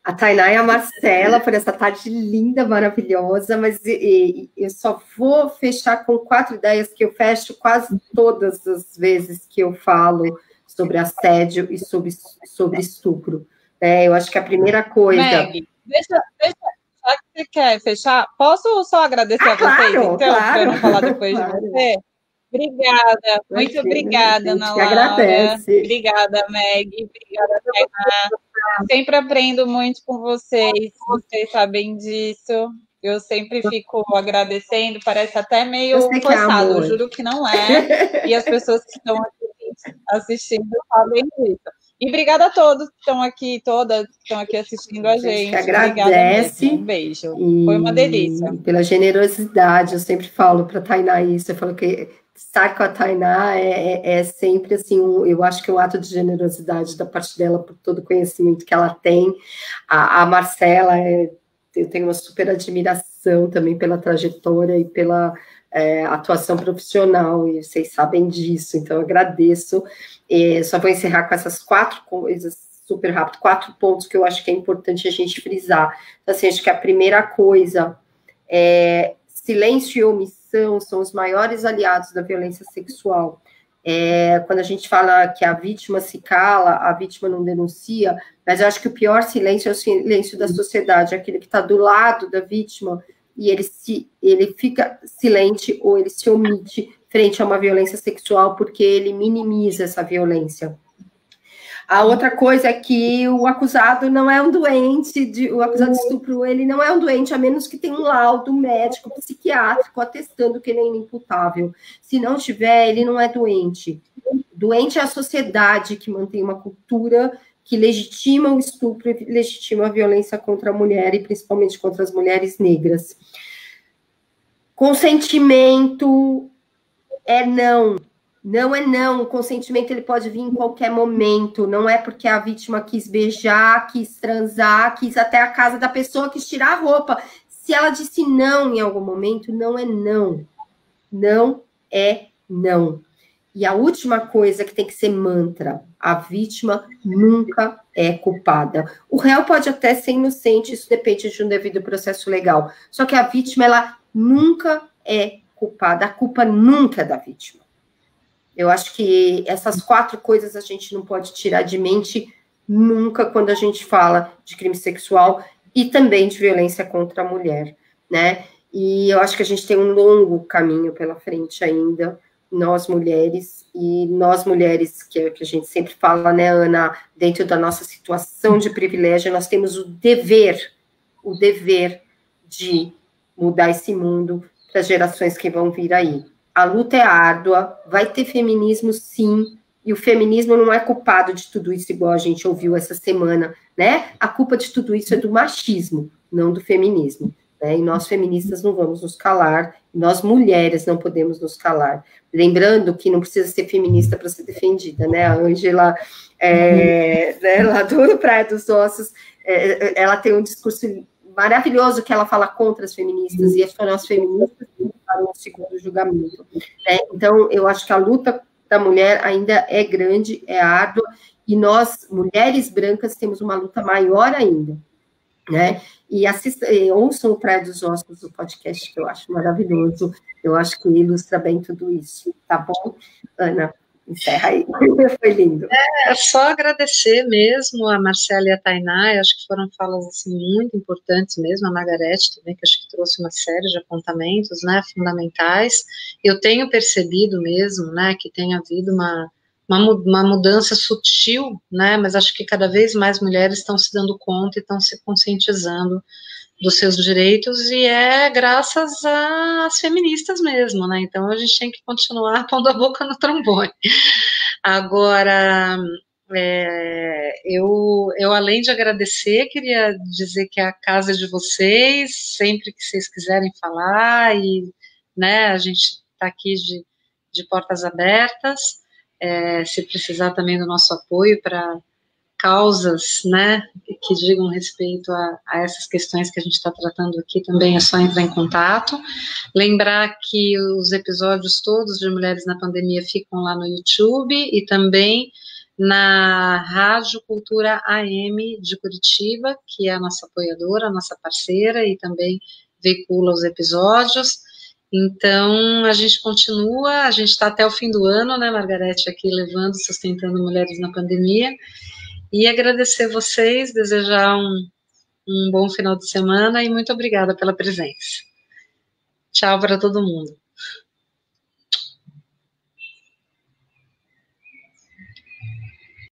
a Tainá e a Marcela por essa tarde linda, maravilhosa, mas eu só vou fechar com 4 ideias que eu fecho quase todas as vezes que eu falo sobre assédio e sobre estupro. Eu acho que a primeira coisa... Meg, deixa, já que você quer fechar, posso só agradecer a vocês, claro, então, para eu não falar depois de você? Obrigada, muito obrigada, Ana Laura. Agradece. Obrigada, Meg. Obrigada, Tainá. sempre aprendo muito com vocês sabem disso. Eu sempre fico agradecendo, parece até meio forçado, eu juro que não é. E as pessoas que estão aqui assistindo sabem disso. E obrigada a todos que estão aqui, todas que estão aqui assistindo a gente. Que agradece. Um beijo. Foi uma delícia. Pela generosidade, eu sempre falo para a Tainá isso, eu falo que estar com a Tainá é sempre assim, eu acho que é um ato de generosidade da parte dela por todo o conhecimento que ela tem. A Marcela, eu tenho uma super admiração também pela trajetória e pela atuação profissional, e vocês sabem disso, então eu agradeço. Só vou encerrar com essas 4 coisas, super rápido, 4 pontos que eu acho que é importante a gente frisar. Então, assim, acho que a primeira coisa é silêncio e omissão são os maiores aliados da violência sexual. Quando a gente fala que a vítima se cala, a vítima não denuncia, mas eu acho que o pior silêncio é o silêncio da sociedade, aquele que está do lado da vítima e ele fica silente ou ele se omite frente a uma violência sexual porque ele minimiza essa violência. A outra coisa é que o acusado não é um doente, o acusado de estupro, ele não é um doente, a menos que tenha um laudo médico, psiquiátrico, atestando que ele é inimputável. Se não tiver, ele não é doente. Doente é a sociedade que mantém uma cultura que legitima o estupro e legitima a violência contra a mulher, e principalmente contra as mulheres negras. Consentimento é não. Não é não, o consentimento ele pode vir em qualquer momento, não é porque a vítima quis beijar, quis transar, quis até a casa da pessoa, quis tirar a roupa. Se ela disse não em algum momento, não é não. Não é não. E a última coisa que tem que ser mantra, a vítima nunca é culpada. O réu pode até ser inocente, isso depende de um devido processo legal, só que a vítima, ela nunca é culpada, a culpa nunca é da vítima. Eu acho que essas 4 coisas a gente não pode tirar de mente nunca quando a gente fala de crime sexual e também de violência contra a mulher, né? E eu acho que a gente tem um longo caminho pela frente ainda, nós mulheres, que a gente sempre fala, né, Ana, dentro da nossa situação de privilégio, nós temos o dever de mudar esse mundo para as gerações que vão vir aí. A luta é árdua, vai ter feminismo sim, e o feminismo não é culpado de tudo isso, igual a gente ouviu essa semana, né? A culpa de tudo isso é do machismo, não do feminismo, né? E nós feministas não vamos nos calar, nós mulheres não podemos nos calar. Lembrando que não precisa ser feminista para ser defendida, né? A Ângela, lá do Praia dos Ossos, ela tem um discurso maravilhoso que ela fala contra as feministas, e foram as feministas que ficaram no segundo julgamento, né? Então, eu acho que a luta da mulher ainda é grande, é árdua, e nós, mulheres brancas, temos uma luta maior ainda, né? E ouçam o Praia dos Ossos, o podcast, que eu acho maravilhoso, eu acho que ilustra bem tudo isso, tá bom? Ana, encerra aí, foi lindo. É só agradecer mesmo a Marcela e a Tainá, eu acho que foram falas assim, muito importantes mesmo, a Margarete também, que acho que trouxe uma série de apontamentos, né, fundamentais. Eu tenho percebido mesmo, né, que tem havido uma mudança sutil, né, mas acho que cada vez mais mulheres estão se dando conta e estão se conscientizando dos seus direitos, e é graças às feministas mesmo, né, então a gente tem que continuar pondo a boca no trombone. Agora, eu além de agradecer, queria dizer que a casa é de vocês, sempre que vocês quiserem falar, e, né, a gente está aqui de portas abertas, se precisar também do nosso apoio para causas, né, que digam respeito a essas questões que a gente está tratando aqui, também é só entrar em contato. Lembrar que os episódios todos de Mulheres na Pandemia ficam lá no YouTube e também na Rádio Cultura AM de Curitiba, que é a nossa apoiadora, a nossa parceira, e também veicula os episódios. Então, a gente continua, a gente está até o fim do ano, né, Margarete, aqui levando, sustentando Mulheres na Pandemia, e agradecer vocês, desejar um bom final de semana, e muito obrigada pela presença. Tchau para todo mundo.